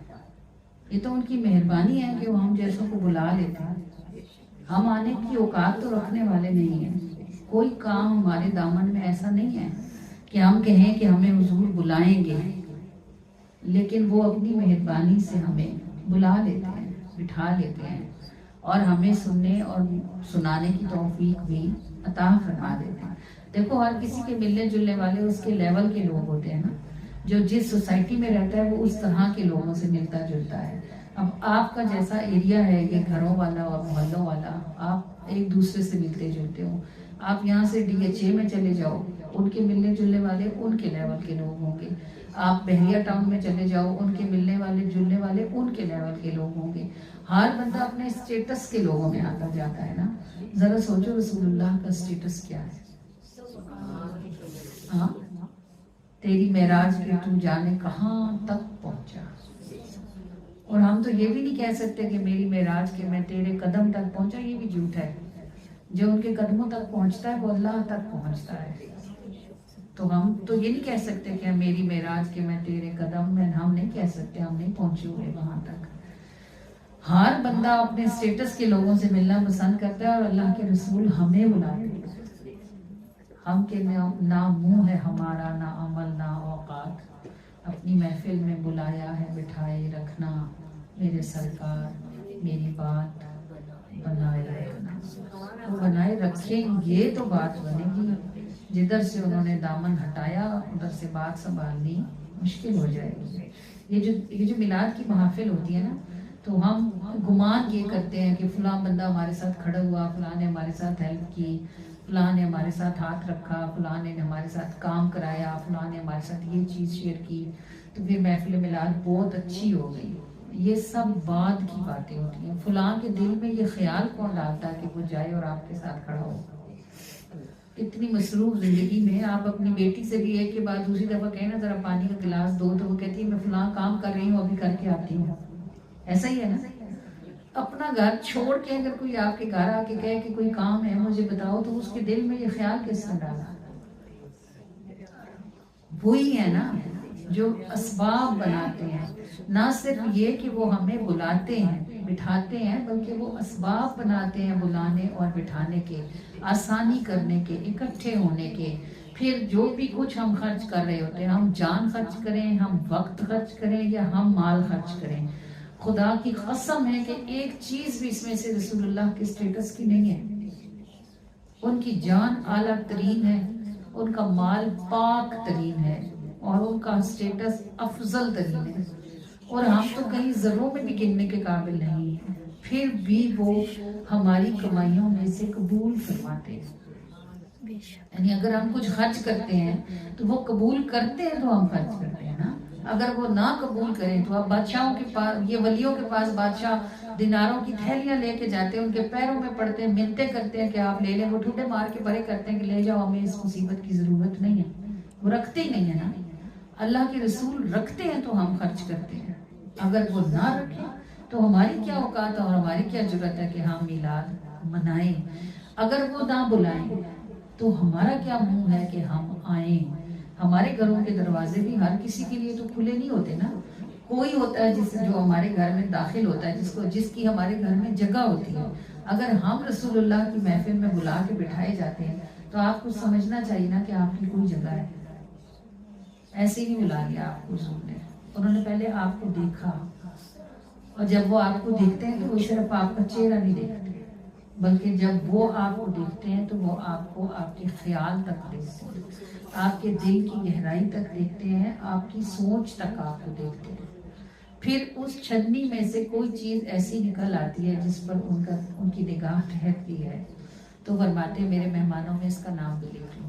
یہ تو ان کی مہربانی ہے کہ وہ ہم جیسوں کو بلا لیتے ہیں. ہم آنے کی اوقات تو رکھنے والے نہیں ہیں. کوئی کام ہمارے دامن میں ایسا نہیں ہے کہ ہم کہیں کہ ہمیں حضور بلائیں گے، لیکن وہ اپنی مہربانی سے ہمیں بلا لیتے ہیں، بٹھا لیتے ہیں اور ہمیں سننے اور سنانے کی توفیق بھی عطا فرما دیتے ہیں. دیکھو ہر کسی کے ملنے جلنے والے اس کے لیول کے لوگ ہوتے ہیں نا. جو جس سوسائٹی میں رہتا ہے وہ اس طرح کے لوگوں سے ملتا جلتا ہے. اب آپ کا جیسا ایریا ہے کہ گھروں والا اور محلوں والا، آپ ایک دوسرے سے ملتے جلتے ہو. آپ یہاں سے DHA میں چلے جاؤ، ان کے ملنے جلنے والے ان کے لیول کے لوگ ہوں گے. آپ بحریہ ٹاؤن میں چلے جاؤ، ان کے ملنے والے جلنے والے ان کے لیول کے لوگ ہوں گے. ہر بندہ اپنے اسٹیٹس کے لوگوں میں آتا جاتا ہے نا. ذرا سوچو رسول اللہ کا اسٹیٹس کیا ہے. ہاں تیری معراج کے تو جانے کہاں تک پہنچا. اور ہم تو یہ بھی نہیں کہہ سکتے کہ میری معراج کے میں تیرے قدم تک پہنچا. یہ بھی جھوٹ ہے. جو ان کے قدموں تک پہنچتا ہے وہ اللہ تک پہنچتا ہے. تو ہم تو یہ نہیں کہہ سکتے کہ میری معراج کے میں تیرے قدم میں، ہم نہیں کہہ سکتے، ہم نہیں پہنچے ہوئے وہاں تک. ہر بندہ اپنے اسٹیٹس کے لوگوں سے ملنا پسند کرتا ہے اور اللہ کے رسول ہمیں بلاتے ہیں. ہم کے نہ منہ ہے ہمارا، نہ عمل، نہ اوقات. اپنی محفل میں بلایا ہے بٹھائے رکھنا میرے سرکار، میری بات بنائے رکھنا. وہ بنائے رکھیں گے تو بات بنے گی. جدھر سے انہوں نے دامن ہٹایا ادھر سے بات سنبھالنی مشکل ہو جائے گی. یہ جو میلاد کی محافل ہوتی ہے نا، تو ہم گمان یہ کرتے ہیں کہ فلاں بندہ ہمارے ساتھ کھڑا ہوا، فلاں نے ہمارے ساتھ ہیلپ کی، فلاں نے ہمارے ساتھ ہاتھ رکھا، فلاں نے ہمارے ساتھ کام کرایا، فلاں نے ہمارے ساتھ یہ چیز شیئر کی تو پھر محفل میلاد بہت اچھی ہو گئی. یہ سب بعد کی باتیں ہوتی ہیں. فلاں کے دل میں یہ خیال کون ڈالتا ہے کہ وہ جائے اور آپ کے ساتھ کھڑا ہو. اتنی مصروف زندگی میں آپ اپنی بیٹی سے بھی ایک کے بعد دوسری دفعہ کہیں نا ذرا پانی کا گلاس دو، تو وہ کہتی ہے میں فلاں کام کر رہی ہوں، ابھی کر کے آتی ہوں. ایسا ہی ہے نا. اپنا گھر چھوڑ کے اگر کوئی آپ کے گھر آ کے کہے کہ کوئی کام ہے مجھے بتاؤ، تو اس کے دل میں یہ خیال کس نے ڈالا؟ وہی ہے نا جو اسباب بناتے ہیں. نہ صرف یہ کہ وہ ہمیں بلاتے ہیں بٹھاتے ہیں، بلکہ وہ اسباب بناتے ہیں بلانے اور بٹھانے کے، آسانی کرنے کے، اکٹھے ہونے کے. پھر جو بھی کچھ ہم خرچ کر رہے ہوتے ہیں، ہم جان خرچ کریں، ہم وقت خرچ کریں یا ہم مال خرچ کریں، خدا کی قسم ہے کہ ایک چیز بھی اس میں سے رسول اللہ کے اسٹیٹس کی نہیں ہے. ان کی جان اعلیٰ ترین ہے، ان کا مال پاک ترین ہے اور ان کا اسٹیٹس افضل ترین ہے. اور ہم تو کہیں ذروں میں بھی گننے کے قابل نہیں ہیں، پھر بھی وہ ہماری کمائیوں میں سے قبول فرماتے ہیں. یعنی اگر ہم کچھ خرچ کرتے ہیں تو وہ قبول کرتے ہیں تو ہم خرچ کرتے ہیں نا. اگر وہ نہ قبول کریں تو آپ بادشاہوں کے پاس، یہ ولیوں کے پاس بادشاہ دیناروں کی تھیلیاں لے کے جاتے ہیں، ان کے پیروں میں پڑتے ہیں، منتیں کرتے ہیں کہ آپ لے لیں. وہ ٹھوٹے مار کے بڑے کرتے ہیں کہ لے جاؤ، ہمیں اس مصیبت کی ضرورت نہیں ہے. وہ رکھتے ہی نہیں ہے نا. اللہ کے رسول رکھتے ہیں تو ہم خرچ کرتے ہیں. اگر وہ نہ رکھیں تو ہماری کیا اوقات اور ہماری کیا جرات ہے کہ ہم میلاد منائیں. اگر وہ نہ بلائیں تو ہمارا کیا منہ ہے کہ ہم آئیں. ہمارے گھروں کے دروازے بھی ہر کسی کے لیے تو کھلے نہیں ہوتے نا. کوئی ہوتا ہے جو ہمارے گھر میں داخل ہوتا ہے، جس کی ہمارے گھر میں جگہ ہوتی ہے. اگر ہم رسول اللہ کی محفل میں بلا کے بٹھائے جاتے ہیں تو آپ کو سمجھنا چاہیے نا کہ آپ کی کوئی جگہ ہے. ایسے ہی بلا لیا آپ کو حضور نے. انہوں نے پہلے آپ کو دیکھا، اور جب وہ آپ کو دیکھتے ہیں تو وہ صرف آپ کا چہرہ نہیں دیکھتے، بلکہ جب وہ آپ کو دیکھتے ہیں تو وہ آپ کو آپ کے خیال تک دیکھتے ہیں، آپ کے دل کی گہرائی تک دیکھتے ہیں، آپ کی سوچ تک آپ کو دیکھتے ہیں. پھر اس چھنی میں سے کوئی چیز ایسی نکل آتی ہے جس پر ان کی نگاہ ٹھہرتی ہے تو فرماتے ہیں میرے مہمانوں میں اس کا نام بھی لکھ لو.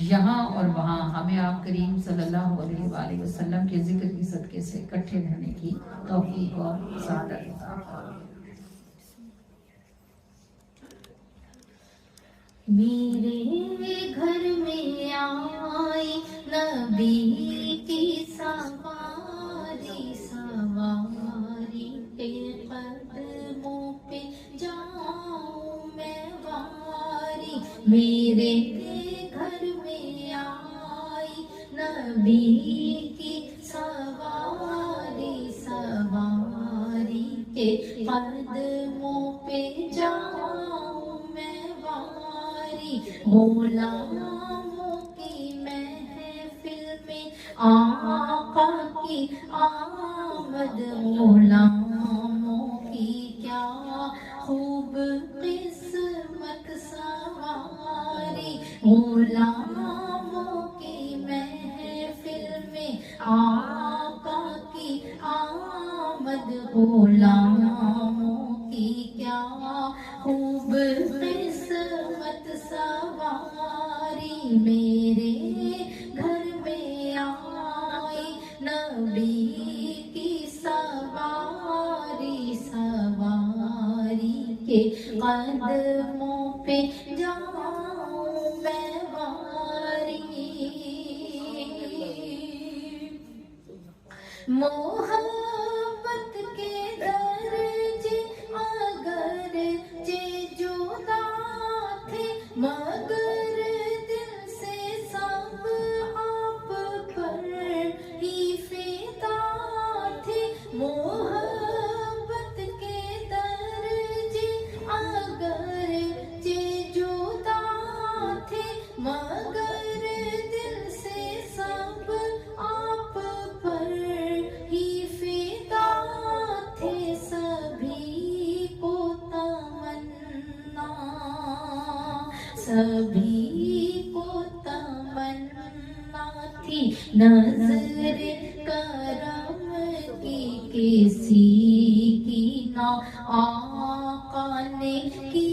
یہاں اور وہاں ہمیں آپ کریم صلی اللہ علیہ وآلہ وسلم کے ذکر کی صدقے سے اکٹھے رہنے کی توفیق اور سعادت عطا فرمائے۔ میرے گھر میں آئی نبی کی سواری، سواری پہ قدموں پہ جاؤں میں واری، میرے گھر میں آئی نبی کی سواری، سواری کے قدموں پہ جاؤں میں واری، غلاموں کی محفل میں آقا کی آمد، غلاموں کی کیا خوب قسمت سواری، غلاموں کی محفل میں آقا کی آمد، غلاموں کی کیا خوب قسمت سواری، میرے گھر میں آئی نبی کی سواری، سواری کے قدموں پہ جاؤں میں واری، محبت کے درجے اگر جدا تھے مگر دل سے سب آپ پر ہی فدا تھے، محبت کے درجے اگر جدا تھے مگر دل سے سب آپ پر ہی فدا تھے، سبھی کو تمنا، سبھی کو تمنا تھی نظر کرم کی، کسی کی نہ آقا نے کی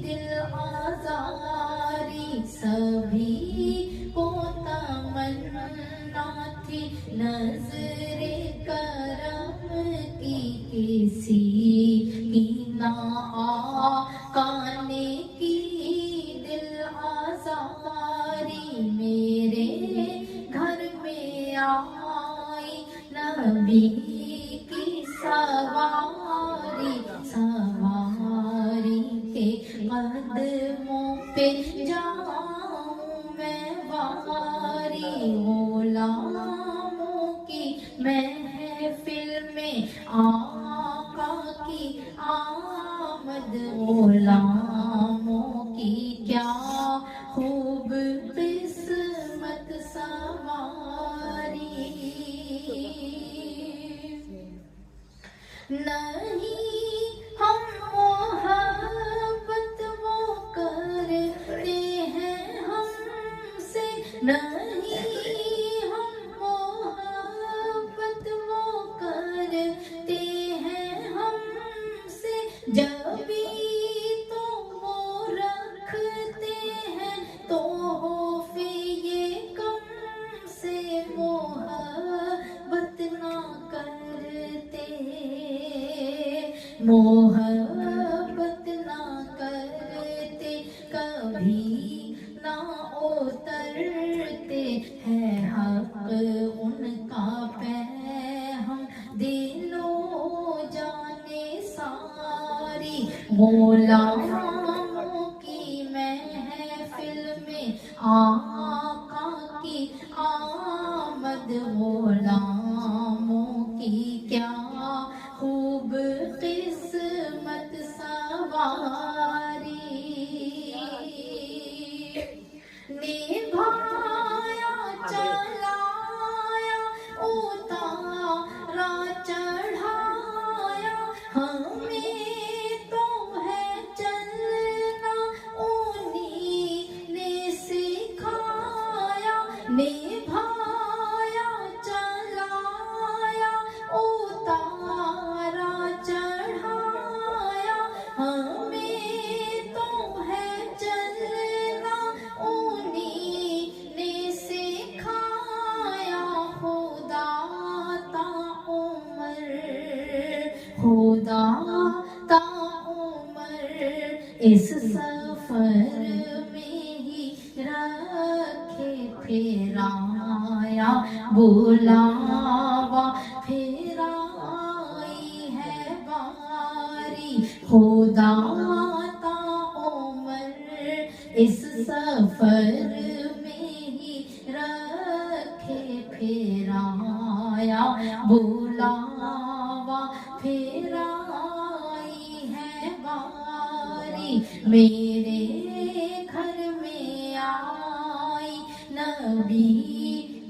دل آزاری، سبھی کو تمنا تھی نظر کرم کی، کسی کی نہ آقا نے کی دل آزاری، میرے گھر میں آئی نبی کی سواری، سواری کے قدموں پہ جاؤں میں واری، غلاموں کی محفل میں آقا کی آمد، غلاموں کی کیا خوب قسمت سواری، نہیں ہم محبت وہ کرتے ہیں ہم سے، نہیں ہم محبت وہ کرتے ہیں ہم سے، جب بھی تو وہ رکھتے ہیں تحفے یہ کم سے، محبت نہ کرتے، محبت نہ کرتے، کبھی نہ اترتے، ہے حق ان کا پیغام دل و جانے ساری، غلاموں کی محفل میں آقا کی آمد، غلاموں کی کیا خوب قسمت سواری، نبھایا چلایا اتارا چڑھایا، ہمیں تو ہے چلنا انہی نے سکھایا، نبھایا چلایا اتارا چڑھایا، ہمیں تو ہے چلنا انہی خدا تا عمر اس سفر میں ہی رکھے پھرایا بلاوا پھرائی ہے باری خدا تا عمر اس سفر میں ہی رکھے پھرایا بلاوا پھرائی ہے باری میرے گھر میں آئی نبی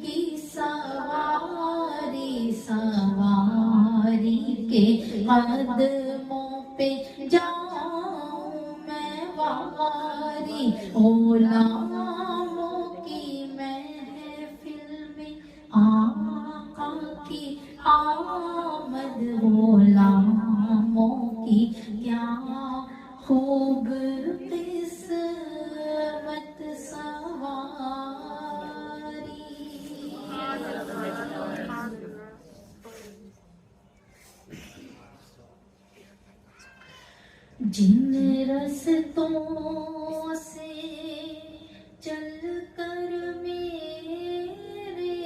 کی سواری سواری کے قدموں پہ جاؤں میں واری غلاموں کی محفل میں آقا کی آمد غلاموں کی کیا خوب قسمت سواری جن رستوں سے چل کر میرے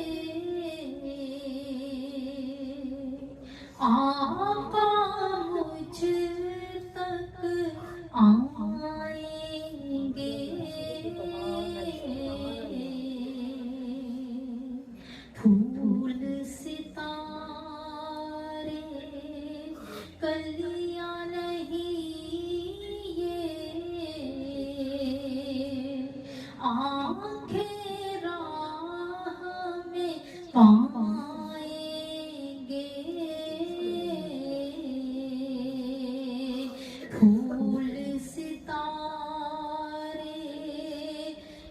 آقا مجھ تک آئیں گے پھول ستارے کلیاں نہیں آنکھیں راہ میں پائیں گے پھول ستارے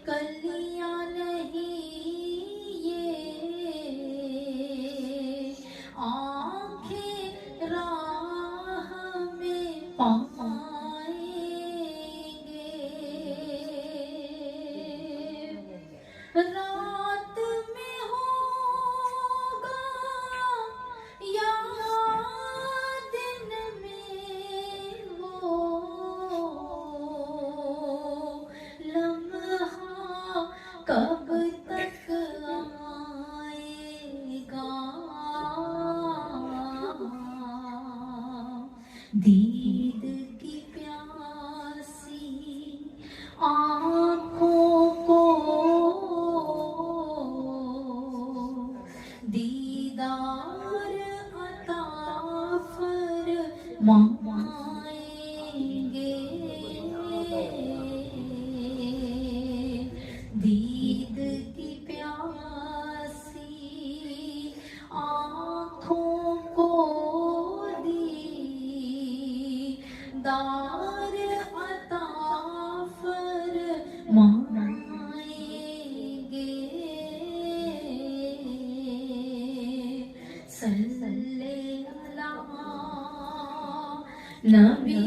کلیاں نہیں آنکھیں راہ میں رات میں ہوگا یا دن میں وہ لمحہ کب تک آئے گا دید کی پیاسی آنکھوں کو دیدار عطا فرمائیں گے دید کی پیاسی آنکھوں کو دیدار عطا فرمائیں گے صلی اللہ نبی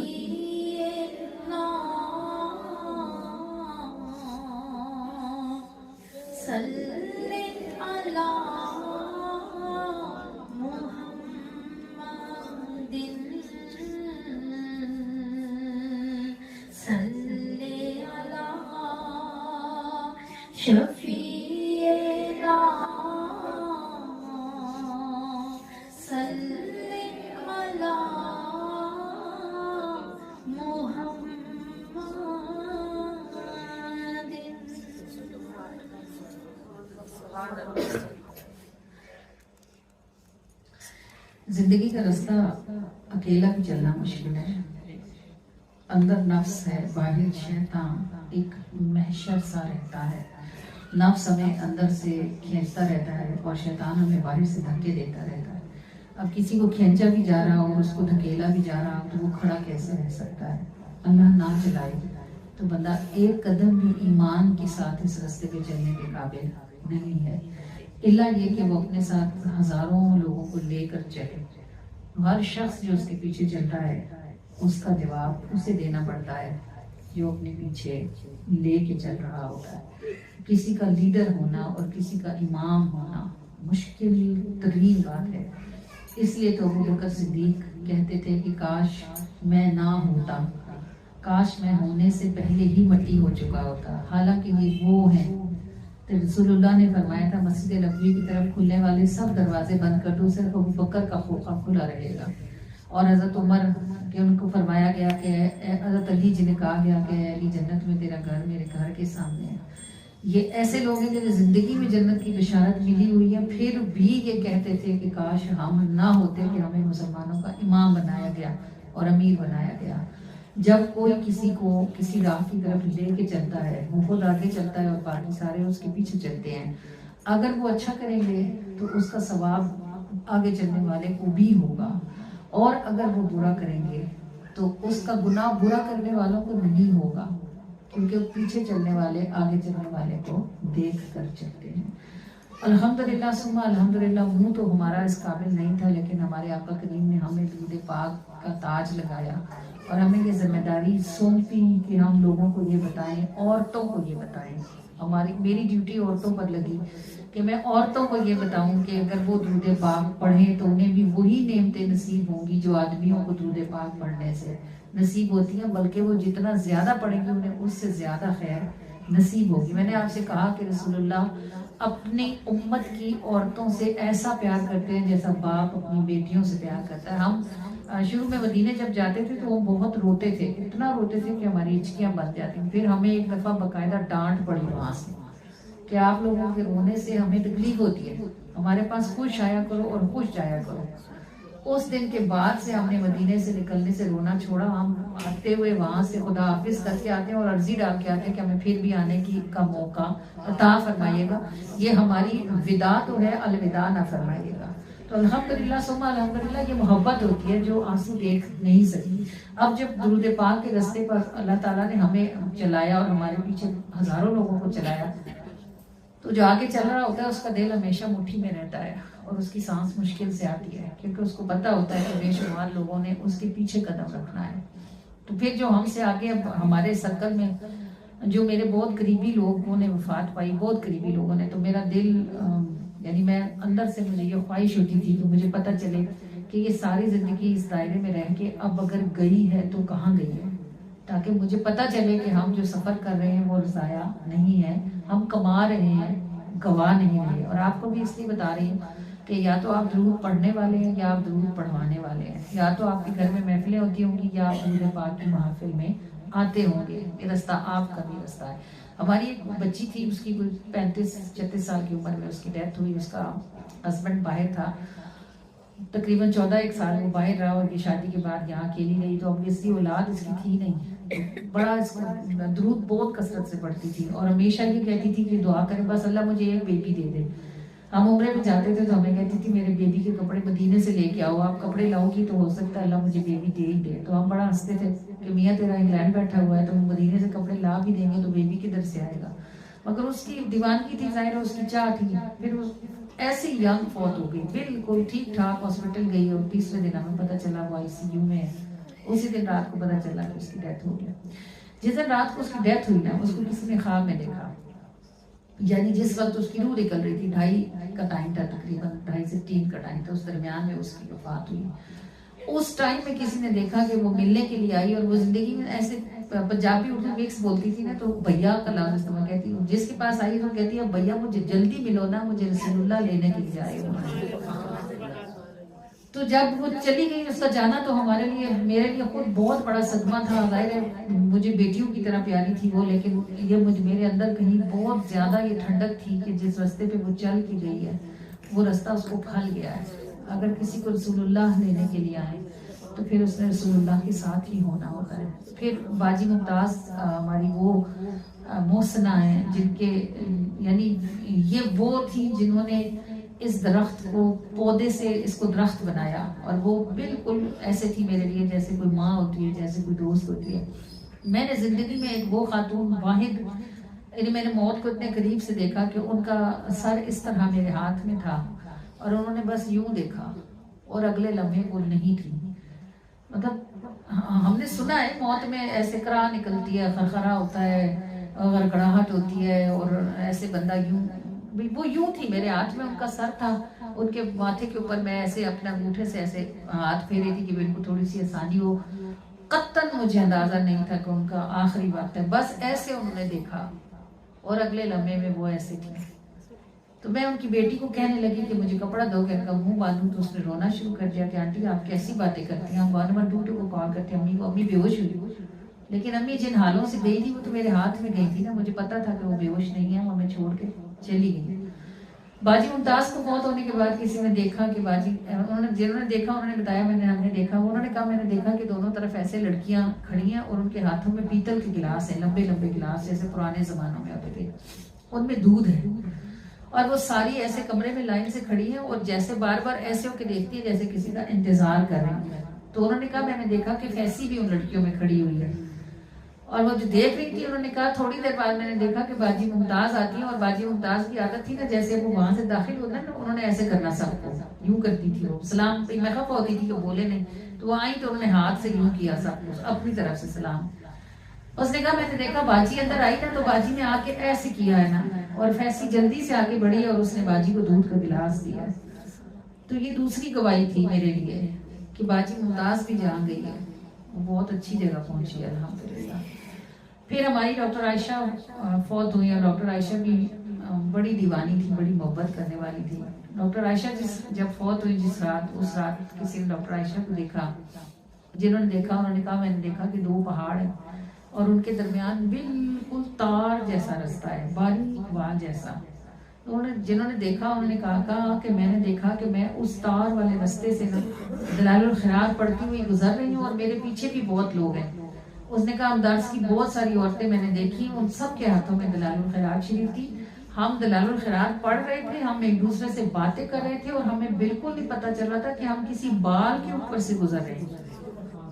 صلی اللہ محمد صلی اللہ شفیعنا صلی اللہ زندگی کا رستہ اکیلا بھی چلنا مشکل ہے. اندر نفس ہے، باہر شیطان، ایک محشر سا رہتا ہے. نفس ہمیں اندر سے کھینچتا رہتا ہے اور شیطان ہمیں باہر سے دھکے دیتا رہتا ہے. اب کسی کو کھینچا بھی جا رہا ہو، اس کو دھکیلا بھی جا رہا ہو تو وہ کھڑا کیسے رہ سکتا ہے؟ اللہ نہ چلائے تو بندہ ایک قدم بھی ایمان کے ساتھ اس رستے پہ چلنے کے قابل نہیں ہے، الا یہ کہ وہ اپنے ساتھ ہزاروں لوگوں کو لے کر چلے. ہر شخص جو اس کے پیچھے چل رہا ہے اس کا جواب اسے دینا پڑتا ہے جو اپنے پیچھے لے کے چل رہا ہوتا ہے. کسی کا لیڈر ہونا اور کسی کا امام ہونا مشکل ترین بات ہے. اس لیے تو ابو بکر صدیق کہتے تھے کہ کاش میں نہ ہوتا، کاش میں ہونے سے پہلے ہی مٹی ہو چکا ہوتا، حالانکہ یہ وہ ہیں۔ تو رسول اللہ نے فرمایا تھا مسجد نبوی کی طرف کھلنے والے سب دروازے بند کر دو، صرف ابو بکر کا خوخہ کھلا رہے گا۔ اور حضرت عمر کہ ان کو فرمایا گیا کہ حضرت علی جی نے کہا گیا کہ علی جنت میں تیرا گھر میرے گھر کے سامنے ہے۔ یہ ایسے لوگ ہیں جنہیں زندگی میں جنت کی بشارت ملی ہوئی ہے، پھر بھی یہ کہتے تھے کہ کاش ہم نہ ہوتے کہ ہمیں مسلمانوں کا امام بنایا گیا اور امیر بنایا گیا۔ جب کوئی کسی کو کسی راہ کی طرف لے کے چلتا ہے، وہ خود آگے چلتا ہے اور باقی سارے اس کے پیچھے چلتے ہیں۔ اگر وہ اچھا کریں گے تو اس کا ثواب آگے چلنے والے کو بھی ہوگا، اور اگر وہ برا کریں گے تو اس کا گناہ برا کرنے والوں کو نہیں ہوگا، کیونکہ پیچھے چلنے والے آگے چلنے والے کو دیکھ کر چلتے ہیں۔ الحمدللہ ثم الحمدللہ، منہ تو ہمارا اس قابل نہیں تھا، لیکن ہمارے آقا کریم نے ہمیں درود پاک کا تاج لگایا اور ہمیں یہ ذمہ داری سونپی کہ ہم لوگوں کو یہ بتائیں، عورتوں کو یہ بتائیں۔ میری ڈیوٹی عورتوں پر لگی کہ میں عورتوں کو یہ بتاؤں کہ اگر وہ درود پاک پڑھیں تو انہیں بھی وہی نعمتیں نصیب ہوں گی جو آدمیوں کو درود پاک پڑھنے سے نصیب ہوتی ہیں، بلکہ وہ جتنا زیادہ پڑھیں گے انہیں اس سے زیادہ خیر نصیب ہوگی۔ میں نے آپ سے کہا کہ رسول اللہ اپنی امت کی عورتوں سے ایسا پیار کرتے ہیں جیسا باپ اپنی بیٹیوں سے پیار کرتا ہے۔ ہم شروع میں مدینے جب جاتے تھے تو وہ بہت روتے تھے، اتنا روتے تھے کہ ہماری ہچکیاں بن جاتی۔ پھر ہمیں ایک دفعہ باقاعدہ ڈانٹ پڑی وہاں سے کہ آپ لوگوں کے رونے سے ہمیں تکلیف ہوتی ہے، ہمارے پاس خوش آیا کرو اور خوش جایا کرو۔ اس دن کے بعد سے ہم نے مدینے سے نکلنے سے رونا چھوڑا۔ ہم آتے ہوئے وہاں سے خدا حافظ کر کے آتے ہیں اور عرضی ڈال کے آتے ہیں کہ ہمیں پھر بھی آنے کا موقع عطا فرمائیے گا، یہ ہماری وداع تو ہے، الوداع نہ فرمائیے گا۔ تو الحمدللہ ثم الحمدللہ، یہ محبت ہوتی ہے جو آنسو دیکھ نہیں سکتی۔ اب جب درود پاک کے راستے پر اللہ تعالیٰ نے ہمیں چلایا اور ہمارے پیچھے ہزاروں لوگوں کو چلایا، تو جو آگے چل رہا ہوتا ہے اس کا دل ہمیشہ مٹھی میں رہتا ہے اور اس کی سانس مشکل سے آتی ہے، کیونکہ اس کو پتہ ہوتا ہے کہ بے شمار لوگوں نے اس کے پیچھے قدم رکھنا ہے۔ تو پھر جو ہم سے آگے اب ہمارے سرکل میں جو میرے بہت قریبی لوگوں نے وفات پائی، بہت قریبی لوگوں نے، تو میرا دل یعنی میں اندر سے مجھے یہ خواہش ہوتی تھی کہ مجھے پتہ چلے کہ یہ ساری زندگی اس دائرے میں رہ کے اب اگر گئی ہے تو کہاں گئی ہے، تاکہ مجھے پتہ چلے کہ ہم جو سفر کر رہے ہیں وہ ضائع نہیں ہے، ہم کما رہے ہیں، گواہ نہیں رہے۔ اور آپ کو بھی اس لیے بتا رہی ہوں کہ یا تو آپ درود پڑھنے والے ہیں یا آپ درود پڑھوانے والے ہیں، یا تو آپ کے گھر میں محفلیں ہوتی ہوں گی یا آپ درود پاک کی محفل میں آتے ہوں گے۔ یہ رستہ آپ کا بھی رستہ ہے۔ ہماری ایک بچی تھی، اس کی کوئی 35-36 سال کی عمر میں اس کی ڈیتھ ہوئی۔ اس کا ہسبینڈ باہر تھا، تقریباً 14 سال وہ باہر رہا اور یہ شادی کے بعد یہاں اکیلی رہی، تو obviously اولاد اس کی تھی نہیں۔ بڑا اس کو درود بہت کثرت سے پڑھتی تھی اور ہمیشہ یہ کہتی تھی کہ دعا کریں بس اللہ مجھے ایک بیبی دے دے۔ ہم عمرے میں جاتے تھے تو ہمیں کہتی تھی میرے بیبی کے کپڑے مدینے سے لے کے آؤ، آپ کپڑے لاؤ گی تو ہو سکتا ہے اللہ مجھے بیبی دے ہی دے۔ تو ہم بڑا ہنستے تھے کہ میاں تیرا انگلینڈ بیٹھا ہوا ہے تو مدینے سے کپڑے لا بھی دیں گے تو بیبی کدھر سے آئے گا۔ مگر اس کی دیوانگی تھی، ظاہر ہے اس کی چاہ تھی۔ پھر ایسی ینگ فوت ہو گئی، بالکل ٹھیک ٹھاک، ہاسپٹل گئی اور تیسرے دن ہمیں پتہ چلا وہ ICU میں ہے۔ اسی دن رات کو پتہ چلا کہ اس کی ڈیتھ ہو گئی۔ جس دن رات کو اس کی ڈیتھ ہوئی نا، اس کو کسی نے خواب میں دیکھا، یعنی جس وقت اس کی روح نکل رہی تھی، 2:30 کا ٹائم تھا، تقریباً 2:30 سے 3 کا ٹائم تھا، اس درمیان میں اس کی وفات ہوئی۔ اس ٹائم میں کسی نے دیکھا کہ وہ ملنے کے لیے آئی اور وہ زندگی میں ایسے پنجابی اردو مکس بولتی تھی نا، تو بھیا کا لفظ استعمال کہتی، جس کے پاس آئی تو کہتی ہے بھیا مجھے جلدی ملو نا، مجھے رسول اللہ لینے کے لیے آئے ہو۔ تو جب وہ چلی گئی، اس کا جانا تو ہمارے لیے، میرے لیے خود بہت بڑا صدمہ تھا۔ ظاہر ہے مجھے بیٹیوں کی طرح پیاری تھی وہ، لیکن یہ میرے اندر کہیں بہت زیادہ یہ ٹھنڈک تھی کہ جس راستے پہ وہ چل کے گئی ہے وہ رستہ اس کو پھل گیا ہے۔ اگر کسی کو رسول اللہ لینے کے لیے آئے تو پھر اس نے رسول اللہ کے ساتھ ہی ہونا ہوتا ہے۔ پھر باجی ممتاز ہماری وہ محسنہ ہیں جن کے یعنی یہ وہ تھی جنہوں نے اس درخت کو پودے سے اس کو درخت بنایا، اور وہ بالکل ایسے تھی میرے لیے جیسے کوئی ماں ہوتی ہے، جیسے کوئی دوست ہوتی ہے۔ میں نے زندگی میں ایک وہ خاتون واحد، یعنی میں نے موت کو اتنے قریب سے دیکھا کہ ان کا سر اس طرح میرے ہاتھ میں تھا اور انہوں نے بس یوں دیکھا اور اگلے لمحے وہ نہیں تھی۔ مطلب ہم نے سنا ہے موت میں ایسے کرا نکلتی ہے، خرخرا ہوتا ہے، گڑگڑاہٹ ہوتی ہے اور ایسے بندہ یوں، وہ یوں تھی، میرے ہاتھ میں ان کا سر تھا ان کے ماتھے کے اوپر میں ایسے اپنے انگوٹھے سے ایسے ہاتھ پھیری تھی کہ بالکل تھوڑی سی آسانی ہو. قطعاً مجھے اندازہ نہیں تھا کہ ان کا آخری وقت ہے. بس ایسے انہوں نے دیکھا اور اگلے لمحے میں وہ ایسے تھی. تو میں ان کی بیٹی کو کہنے لگی کہ مجھے کپڑا دو کہ ان کا منہ باندھوں. تو اس نے رونا شروع کر دیا کہ آنٹی آپ کیسی باتیں کرتی ہیں. ہم 112 کو کال کرتے ہیں امی کو. امی بے ہوش ہوئی. لیکن امی جن حالوں سے گئی تھی وہ تو میرے ہاتھ میں گئی تھی نا. مجھے پتا تھا کہ وہ بے ہوش نہیں ہے. وہ ہمیں چھوڑ کے چلی گئی. باجی ممتاز کو فوت ہونے کے بعد کسی نے دیکھا کہ باجی جنہوں نے دیکھا انہوں نے بتایا ہم نے دیکھا. انہوں نے کہا میں نے دیکھا کہ دونوں طرف ایسے لڑکیاں کھڑی ہیں اور ان کے ہاتھوں میں پیتل کے گلاس ہیں, لمبے لمبے گلاس جیسے پرانے زمانوں میں ہوتے تھے. ان میں دودھ ہے اور وہ ساری ایسے کمرے میں لائن سے کھڑی ہیں اور جیسے بار بار ایسے ہو کے دیکھتی ہے جیسے کسی کا انتظار کر رہی ہے. تو انہوں نے کہا میں نے دیکھا کہ فیسی بھی ان لڑکیوں میں کھڑی ہوئی ہے اور وہ جو دیکھ رہی تھی. انہوں نے کہا تھوڑی دیر بعد میں نے دیکھا کہ باجی ممتاز آتی ہے اور باجی ممتاز کی عادت تھی نا جیسے وہ وہاں سے داخل ہوتا ہے نا انہوں نے ایسے کرنا سب کو یوں کرتی تھی. وہ سلام پہ میں خفا ہوتی تھی کہ بولے نہیں تو وہ آئی تو انہوں نے ہاتھ سے یوں کیا سب کچھ اپنی طرف سے سلام. اس نے کہا میں نے دیکھا باجی اندر آئی نا تو باجی نے آ کے ایسے کیا ہے نا اور فیسی جلدی سے آگے بڑھی اور اس نے باجی کو دودھ کا گلاس دیا. تو یہ دوسری گواہی تھی میرے لیے کہ باجی ممتاز بھی جان گئی ہے. وہ بہت اچھی جگہ پہنچی ہے الحمدللہ. پھر ہماری ڈاکٹر عائشہ فوت ہوئی اور ڈاکٹر عائشہ بھی بڑی دیوانی تھی, بڑی محبت کرنے والی تھی. ڈاکٹر عائشہ جب فوت ہوئی اس رات کسی نے ڈاکٹر عائشہ کو دیکھا. جنہوں نے دیکھا انہوں نے کہا میں نے دیکھا کہ 2 پہاڑ ہیں اور ان کے درمیان بالکل تار جیسا رستہ ہے, باریک وال جیسا. جنہوں نے دیکھا انہوں نے کہا کہ میں نے دیکھا کہ میں اس تار والے رستے سے دلائل الخیرات پڑھتی ہوئی گزر رہی ہوں اور میرے پیچھے بھی بہت لوگ ہیں. اس نے کہا امدارس کی بہت ساری عورتیں میں نے دیکھی, ان سب کے ہاتھوں میں دلائل الخیرات شریف تھی. ہم دلائل الخیرات پڑھ رہے تھے, ہم ایک دوسرے سے باتیں کر رہے تھے اور ہمیں بالکل نہیں پتا چل رہا تھا کہ ہم کسی بال کے اوپر سے گزر رہے ہیں.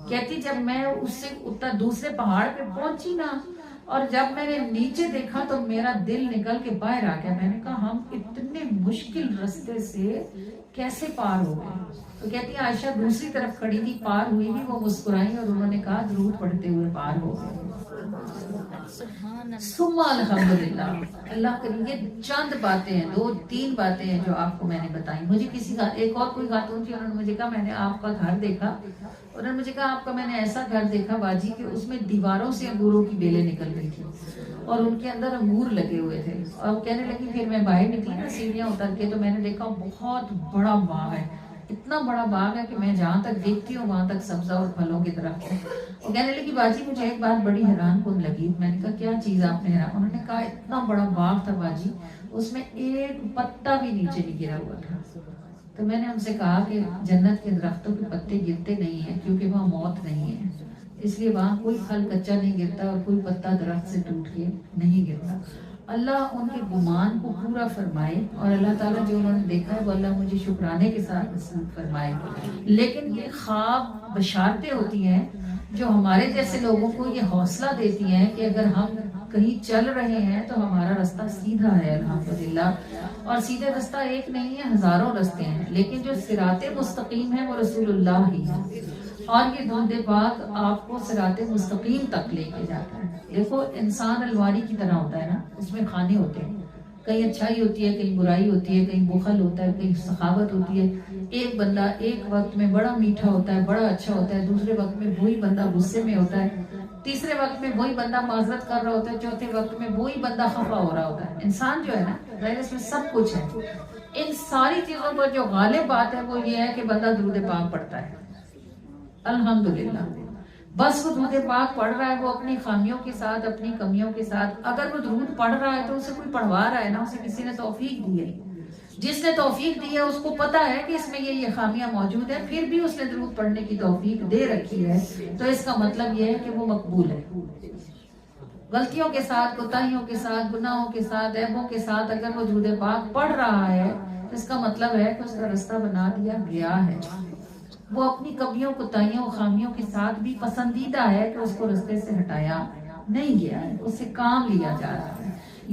کہتی جب میں اس سے دوسرے پہاڑ پہ پہنچی نا اور جب میں نے نیچے دیکھا تو میرا دل نکل کے باہر آ گیا. میں نے کہا ہم اتنے مشکل رستے سے کیسے پار ہو گئے. تو کہتی عائشہ دوسری طرف کھڑی تھی, پار ہوئی بھی, وہ مسکرائی اور انہوں نے کہا درود پڑھتے ہوئے پار ہو گئے. ثم الحمدللہ. اللہ کریم یہ چند باتیں ہیں, 2-3 باتیں ہیں جو آپ کو میں نے بتائی. مجھے کسی کا ایک اور کوئی خاتون تھی, انہوں نے مجھے کہا میں نے آپ کا گھر دیکھا. انہوں نے مجھے کہا آپ کا میں نے ایسا گھر دیکھا باجی کہ اس میں دیواروں سے انگوروں کی بیلیں نکل رہی تھی اور ان کے اندر انگور لگے ہوئے تھے. اور کہنے لگی پھر میں باہر نکلی نا سیڑھیاں اتر کے تو میں نے دیکھا بہت بڑا باغ ہے, اتنا بڑا باغ ہے کہ میں جہاں تک دیکھتی ہوں وہاں تک سبزہ اور پھلوں کے درخت ہیں. اور کہنے لگی باجی مجھے ایک بات بڑی حیران کن لگی. میں نے کہا کیا چیز آپ نے حیران. انہوں نے کہا اتنا بڑا باغ تھا باجی, اس میں ایک پتا بھی نیچے نہیں گرا ہوا تھا. تو میں نے ان سے کہا کہ جنت کے درختوں کے پتے گرتے نہیں ہیں کیونکہ وہاں موت نہیں ہے, اس لیے وہاں کوئی پھل کچا نہیں گرتا اور کوئی پتا درخت سے ٹوٹ کے نہیں گرتا. اللہ ان کے گمان کو پورا فرمائے اور اللہ تعالیٰ جو انہوں نے دیکھا ہے وہ اللہ مجھے شکرانے کے ساتھ نصیب فرمائے. لیکن یہ خواب بشارتیں ہوتی ہیں جو ہمارے جیسے لوگوں کو یہ حوصلہ دیتی ہیں کہ اگر ہم کہیں چل رہے ہیں تو ہمارا رستہ سیدھا ہے الحمدللہ. اور سیدھے رستہ ایک نہیں ہے, ہزاروں رستے ہیں, لیکن جو صراط مستقیم ہے وہ رسول اللہ ہی ہے. اور یہ درود پاک آپ کو صراط مستقیم تک لے کے جاتا ہے. دیکھو انسان الماری کی طرح ہوتا ہے نا, اس میں کھانے ہوتے ہیں, کہیں اچھائی ہوتی ہے, کہیں برائی ہوتی ہے, کہیں بخل ہوتا ہے, کہیں سخاوت ہوتی ہے. ایک بندہ ایک وقت میں بڑا میٹھا ہوتا ہے, بڑا اچھا ہوتا ہے, دوسرے وقت میں وہی بندہ غصے میں ہوتا ہے, تیسرے وقت میں وہی بندہ معذرت کر رہا ہوتا ہے, چوتھے وقت میں وہی بندہ خفا ہو رہا ہوتا ہے. انسان جو ہے نا ظاہر اس میں سب کچھ ہے. ان ساری چیزوں پر جو غالب بات ہے وہ یہ ہے کہ بندہ درود پاک پڑھتا ہے الحمدللہ. بس وہ درود پاک پڑھ رہا ہے, وہ اپنی خامیوں کے ساتھ, اپنی کمیوں کے ساتھ. اگر وہ درود پڑھ رہا ہے تو اسے کوئی پڑھوا رہا ہے نا, اسے کسی نے توفیق دی ہے. جس نے توفیق دی ہے اس کو پتا ہے کہ اس میں یہ خامیاں موجود ہیں, پھر بھی اس نے درود پڑھنے کی توفیق دے رکھی ہے, تو اس کا مطلب یہ ہے کہ وہ مقبول ہے. غلطیوں کے ساتھ, کوتاہیوں کے ساتھ, گناہوں کے ساتھ, عیبوں کے ساتھ اگر وہ درود پاک پڑھ رہا ہے تو اس کا مطلب ہے کہ اس کا رستہ بنا دیا گیا ہے. وہ اپنی کمیوں, کوتاہیوں, خامیوں کے ساتھ بھی پسندیدہ ہے کہ اس کو رستے سے ہٹایا نہیں گیا ہے, اس سے کام لیا جا رہا ہے.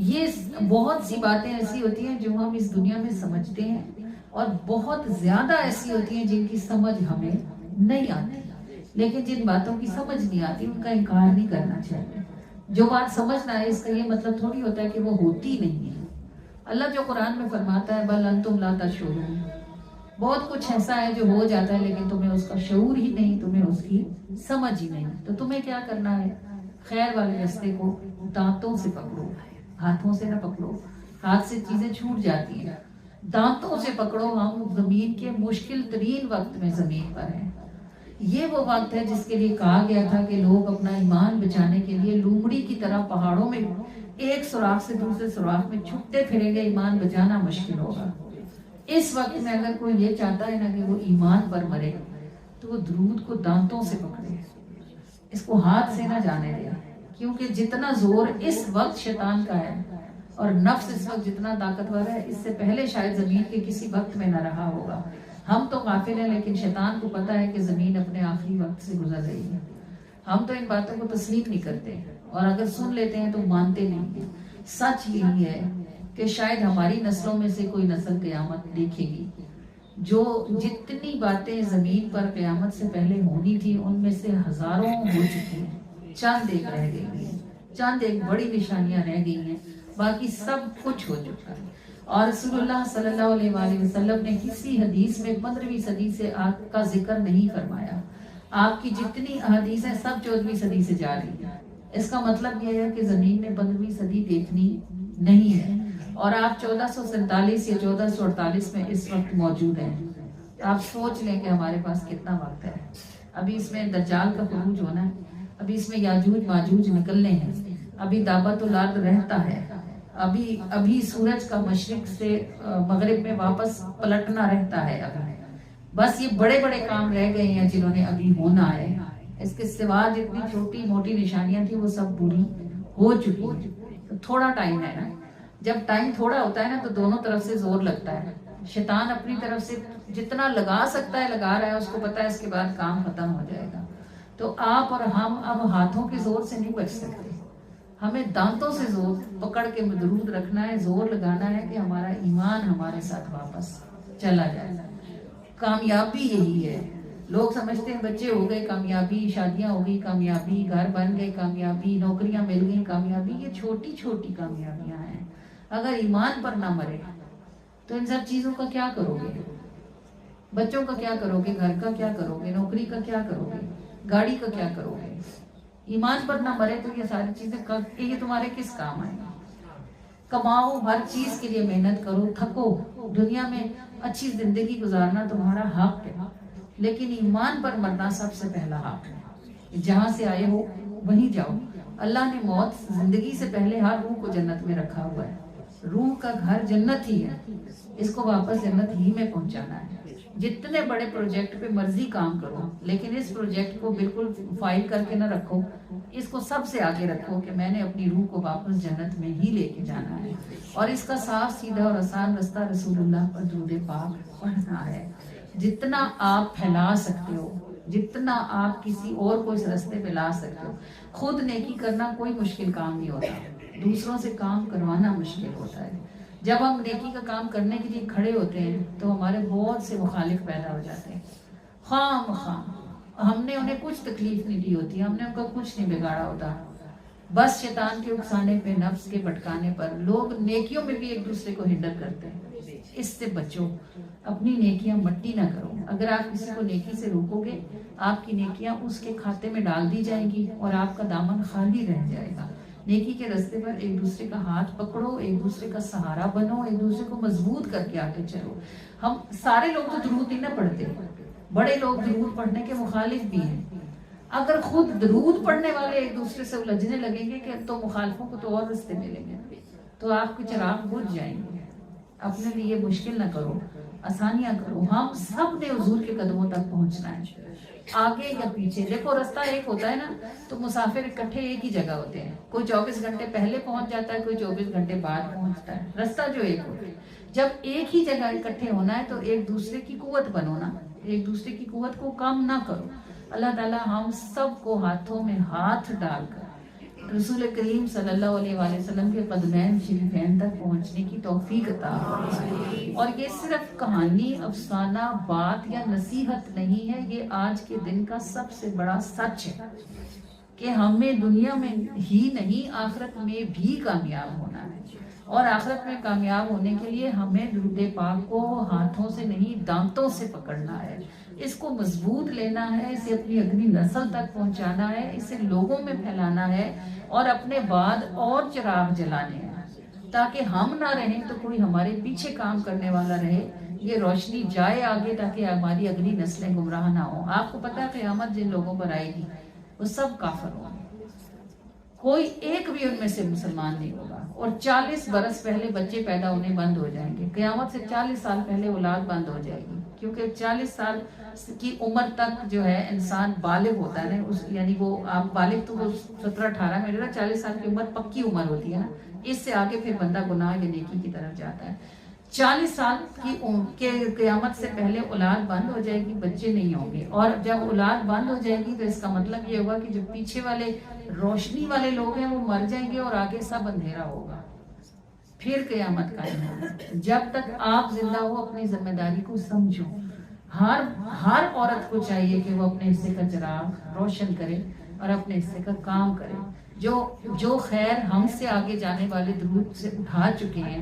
یہ بہت سی باتیں ایسی ہوتی ہیں جو ہم اس دنیا میں سمجھتے ہیں اور بہت زیادہ ایسی ہوتی ہیں جن کی سمجھ ہمیں نہیں آتی. لیکن جن باتوں کی سمجھ نہیں آتی ان کا انکار نہیں کرنا چاہیے. جو بات سمجھ نہ آئے اس کا یہ مطلب تھوڑی ہوتا ہے کہ وہ ہوتی نہیں ہے. اللہ جو قرآن میں فرماتا ہے بل انتم لا تشعرون, بہت کچھ ایسا ہے جو ہو جاتا ہے لیکن تمہیں اس کا شعور ہی نہیں، تمہیں اس کی سمجھ ہی نہیں. تو تمہیں کیا کرنا ہے؟ خیر والے رستے کو دانتوں سے پکڑو، ہاتھوں سے نہ پکڑو. ہاتھ سے چیزیں چھوٹ جاتی ہیں، دانتوں سے پکڑو. ہم زمین کے مشکل ترین وقت میں زمین پر ہیں. یہ وہ وقت ہے جس کے لیے کہا گیا تھا کہ لوگ اپنا ایمان بچانے کے لیے لومڑی کی طرح پہاڑوں میں ایک سوراخ سے دوسرے سوراخ میں چھپتے پھریں گے. ایمان بچانا مشکل ہوگا. اس وقت میں اگر کوئی یہ چاہتا ہے نا کہ وہ ایمان پر مرے تو وہ درود کو دانتوں سے پکڑے، اس کو ہاتھ سے نہ جانے دے. کیونکہ جتنا زور اس وقت شیطان کا ہے اور نفس اس وقت جتنا طاقتور ہے، اس سے پہلے شاید زمین کے کسی وقت میں نہ رہا ہوگا. ہم تو غافل ہیں لیکن شیطان کو پتا ہے کہ زمین اپنے آخری وقت سے گزر رہی ہے. ہم تو ان باتوں کو تسلیم نہیں کرتے اور اگر سن لیتے ہیں تو مانتے نہیں ہیں. سچ یہی ہے کہ شاید ہماری نسلوں میں سے کوئی نسل قیامت دیکھے گی. جو جتنی باتیں زمین پر قیامت سے پہلے ہونی تھی ان میں سے ہزاروں ہو چکی ہیں، چند ایک رہ گئی ہیں، چند ایک بڑی نشانیاں رہ گئی ہیں، باقی سب کچھ ہو چکا ہے. اور رسول اللہ صلی اللہ علیہ وآلہ وسلم نے کسی حدیث میں 15ویں صدی سے آپ کا ذکر نہیں فرمایا. آپ کی جتنی احادیث ہیں سب 14ویں صدی سے جا رہی ہیں. اس کا مطلب یہ ہے کہ زمین میں 15ویں صدی دیکھنی نہیں ہے اور آپ 1447 یا 1448 میں اس وقت موجود ہیں. آپ سوچ لیں کہ ہمارے پاس کتنا وقت ہے. ابھی اس میں دجال کا خروج ہونا ہے، ابھی اس میں یاجوج ماجوج نکلنے ہیں، ابھی دعوت الارض رہتا ہے، ابھی سورج کا مشرق سے مغرب میں واپس پلٹنا رہتا ہے. بس یہ بڑے بڑے کام رہ گئے ہیں جنہوں نے ابھی ہونا ہے. اس کے سوا جتنی چھوٹی موٹی نشانیاں تھیں وہ سب پوری ہو چکی ہیں. تھوڑا ٹائم ہے نا. جب ٹائم تھوڑا ہوتا ہے نا تو دونوں طرف سے زور لگتا ہے. شیطان اپنی طرف سے جتنا لگا سکتا ہے لگا رہا ہے، اس کو پتا ہے اس کے بعد کام ختم ہو جائے گا. تو آپ اور ہم اب ہاتھوں کے زور سے نہیں بچ سکتے. ہمیں دانتوں سے زور پکڑ کے درود رکھنا ہے، زور لگانا ہے کہ ہمارا ایمان ہمارے ساتھ واپس چلا جائے. کامیابی یہی ہے. لوگ سمجھتے ہیں بچے ہو گئے کامیابی، شادیاں ہو گئی کامیابی، گھر بن گئے کامیابی، نوکریاں مل گئی کامیابی. یہ چھوٹی چھوٹی کامیابیاں ہیں. اگر ایمان پر نہ مرے تو ان سب چیزوں کا کیا کرو گے؟ بچوں کا کیا کرو گے؟ گھر کا کیا کرو گے؟ نوکری کا کیا کرو گے؟ گاڑی کا کیا کرو گے؟ ایمان پر نہ مرے تو یہ ساری چیزیں یہ تمہارے کس کام آئیں؟ کماؤ، ہر چیز کے لیے محنت کرو، تھکو. دنیا میں اچھی زندگی گزارنا تمہارا حق ہے لیکن ایمان پر مرنا سب سے پہلا حق ہے. جہاں سے آئے ہو وہیں جاؤ. اللہ نے موت زندگی سے پہلے ہر روح کو جنت میں رکھا ہوا ہے. روح کا گھر جنت ہی ہے، اس کو واپس جنت ہی میں پہنچانا ہے. جتنے بڑے پروجیکٹ پہ مرضی کام کرو لیکن اس پروجیکٹ کو بالکل فائل کر کے نہ رکھو. اس کو سب سے آگے رکھو کہ میں نے اپنی روح کو واپس جنت میں ہی لے کے جانا ہے. اور اس کا صاف سیدھا اور آسان رستہ رسول اللہ پر درود پاک پڑھنا ہے. جتنا آپ پھیلا سکتے ہو، جتنا آپ کسی اور کو اس رستے پہ لا سکتے ہو. خود نیکی کرنا کوئی مشکل کام نہیں ہوتا، دوسروں سے کام کروانا مشکل ہوتا ہے. جب ہم نیکی کا کام کرنے کے لیے کھڑے ہوتے ہیں تو ہمارے بہت سے مخالف پیدا ہو جاتے ہیں. خام ہم نے انہیں کچھ تکلیف نہیں دی ہوتی، ہم نے ان کا کچھ نہیں بگاڑا ہوتا. بس شیطان کے اکسانے پہ، نفس کے بھٹکانے پر لوگ نیکیوں میں بھی ایک دوسرے کو ہنڈر کرتے ہیں. اس سے بچو، اپنی نیکیاں مٹی نہ کرو. اگر آپ کسی کو نیکی سے روکو گے آپ کی نیکیاں اس کے کھاتے میں ڈال دی جائیں گی اور آپ کا دامن خالی رہ جائے گا. نیکی کے راستے پر ایک دوسرے کا ہاتھ پکڑو، ایک دوسرے کا سہارا بنو، ایک دوسرے کو مضبوط کر کے آگے چلو. ہم سارے لوگ تو درود نہیں نہ پڑھتے، بڑے لوگ درود پڑھنے کے مخالف بھی ہیں. اگر خود درود پڑھنے والے ایک دوسرے سے الجھنے لگیں گے کہ تو مخالفوں کو تو اور رستے ملیں گے، تو آپ کے چراغ بجھ جائیں گے. اپنے لیے مشکل نہ کرو، آسانیاں کرو. ہم سب نے حضور کے قدموں تک پہنچنا ہے، آگے یا پیچھے. دیکھو رستہ ایک ہوتا ہے نا تو مسافر اکٹھے ایک ہی جگہ ہوتے ہیں. کوئی 24 گھنٹے پہلے پہنچ جاتا ہے، کوئی 24 گھنٹے بعد پہنچتا ہے. رستہ جو ایک ہوتا ہے، جب ایک ہی جگہ اکٹھے ہونا ہے تو ایک دوسرے کی قوت بنو نا، ایک دوسرے کی قوت کو کم نہ کرو. اللہ تعالی ہم سب کو ہاتھوں میں ہاتھ ڈال کر رسول کریم صلی اللہ علیہ وآلہ وسلم کے قدمین شریفین تک پہنچنے کی توفیق عطا فرمائے. اور یہ صرف کہانی، افسانہ، بات یا نصیحت نہیں ہے، یہ آج کے دن کا سب سے بڑا سچ ہے کہ ہمیں دنیا میں ہی نہیں آخرت میں بھی کامیاب ہونا ہے، اور آخرت میں کامیاب ہونے کے لیے ہمیں درود پاک کو ہاتھوں سے نہیں دانتوں سے پکڑنا ہے، اس کو مضبوط لینا ہے، اسے اپنی اگلی نسل تک پہنچانا ہے، اسے لوگوں میں پھیلانا ہے، اور اپنے بعد اور چراغ جلانے ہیں تاکہ ہم نہ رہیں تو کوئی ہمارے پیچھے کام کرنے والا رہے، یہ روشنی جائے آگے تاکہ ہماری اگلی نسلیں گمراہ نہ ہوں۔ آپ کو پتہ ہے قیامت جن لوگوں پر آئے گی وہ سب کافر ہوں گے، کوئی ایک بھی ان میں سے مسلمان نہیں ہوگا، اور 40 برس پہلے بچے پیدا ہونے بند ہو جائیں گے، قیامت سے 40 سال پہلے اولاد بند ہو جائے گی، کیونکہ 40 سال کی عمر تک جو ہے انسان بالغ ہوتا ہے نا، یعنی وہ آپ بالغ تو وہ 17-18 میں، 40 سال کی عمر پکی عمر ہوتی ہے نا، اس سے آگے پھر بندہ گناہ یا نیکی کی طرف جاتا ہے۔ 40 سال کی قیامت سے پہلے اولاد بند ہو جائے گی، بچے نہیں ہوں گے، اور جب اولاد بند ہو جائے گی تو اس کا مطلب یہ ہوگا کہ جو پیچھے والے روشنی والے لوگ ہیں وہ مر جائیں گے اور آگے سب اندھیرا ہوگا، پھر قیامت قائم ہوگی۔ جب تک آپ زندہ ہو اپنی ذمہ داری کو سمجھو، ہر عورت کو چاہیے کہ وہ اپنے حصے کا چراغ روشن کرے اور اپنے حصے کا کام کرے، جو خیر ہم سے آگے جانے والے درود سے اٹھا چکے ہیں،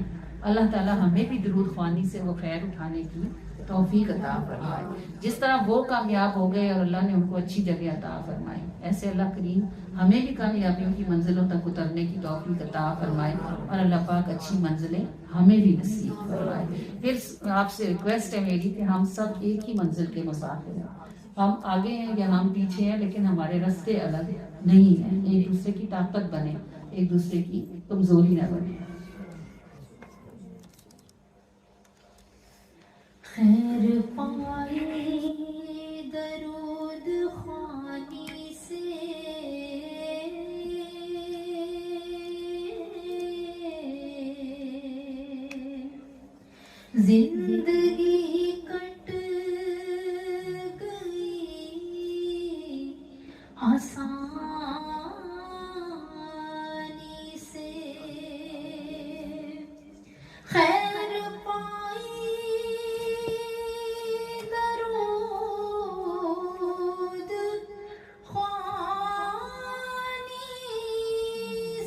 اللہ تعالیٰ ہمیں بھی درود خوانی سے وہ خیر اٹھانے کی توفیق عطا فرمائے، جس طرح وہ کامیاب ہو گئے اور اللہ نے ان کو اچھی جگہ عطا فرمائی، ایسے اللہ کریم ہمیں بھی کامیابیوں کی منزلوں تک اترنے کی توفیق عطا فرمائے، اور اللہ پاک اچھی منزلیں ہمیں بھی نصیب فرمائے۔ پھر آپ سے ریکویسٹ ہے میری کہ ہم سب ایک ہی منزل کے مسافر ہیں، ہم آگے ہیں یا ہم پیچھے ہیں، لیکن ہمارے راستے الگ نہیں ہیں، ایک دوسرے کی طاقت بنے، ایک دوسرے کی کمزوری نہ بنے۔ خیر پائے درود خوانی سے، زندگی کٹ گئی آسانی سے، خیر پائی درود خوانی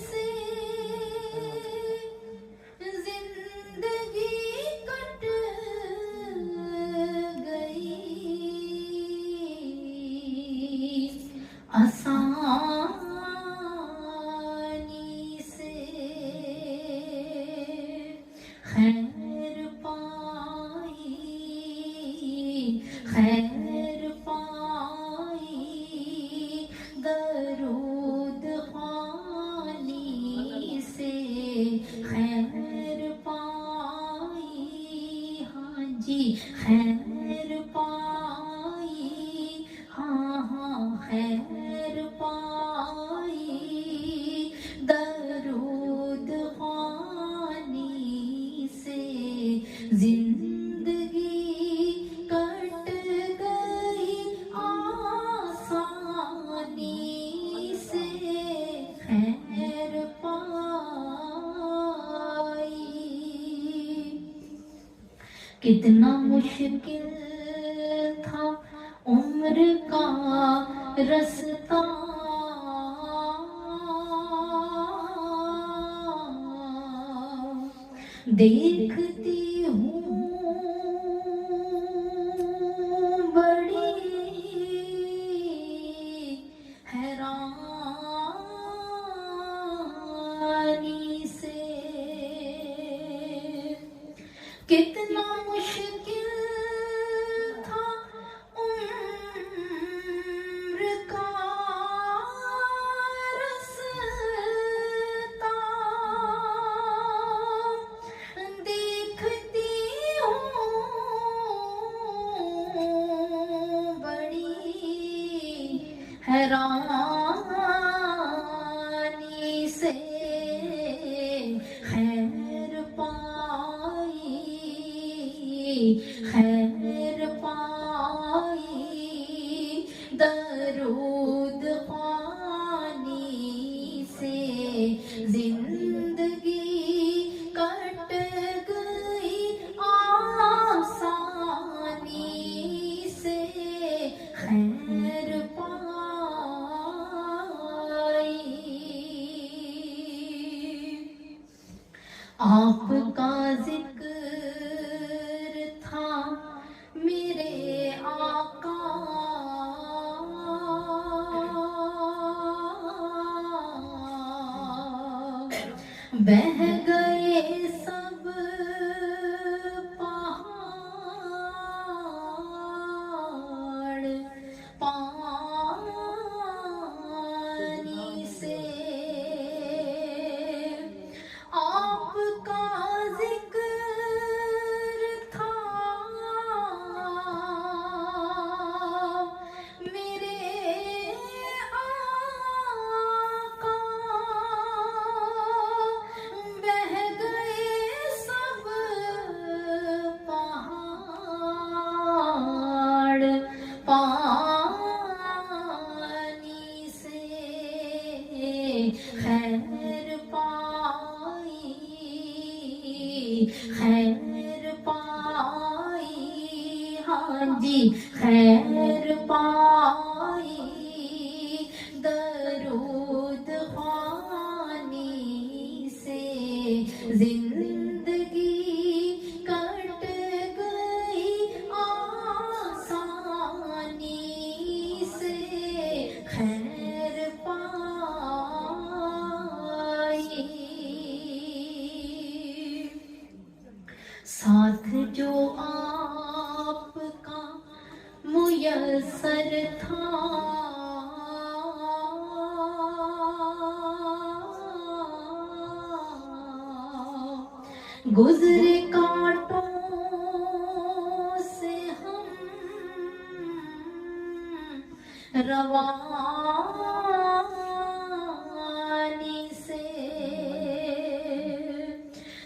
سے، زندگی کٹ گئی آسانی سے، خیر پائی خیر پائی درود خوانی سے، خیر پائی، ہاں جی خیر پائی، ہاں ہاں خیر پائی درود خوانی سے، زندگی کٹ گئی آسانی سے، خیر پائی۔ کتنا مشکل تھا عمر کا رستہ، دیکھتی ہوں بڑی حیرانی سے، کتنا مشکل تھا عمر کا رستہ، دیکھتی ہوں بڑی حیرانی سے، خیر پائی خیر پائی درود خوانی سے، زندگی کٹ گئی آسانی سے، خیر پائی آپ کا ذکر تھا میرے آقا، بہہ گئے سب پہاڑ پانی سے، آپ کا ذکر تھا میرے آقا، بہہ گئے سب پہاڑ پانی سے، خیر پائی خیر پائی، ہاں جی خیر پائی، درود خوانی سے زندگی کٹ گئی آسانی سے، خیر پائی، ساتھ جو آپ کا میسر تھا، گزرے کانٹوں سے ہم روانی سے،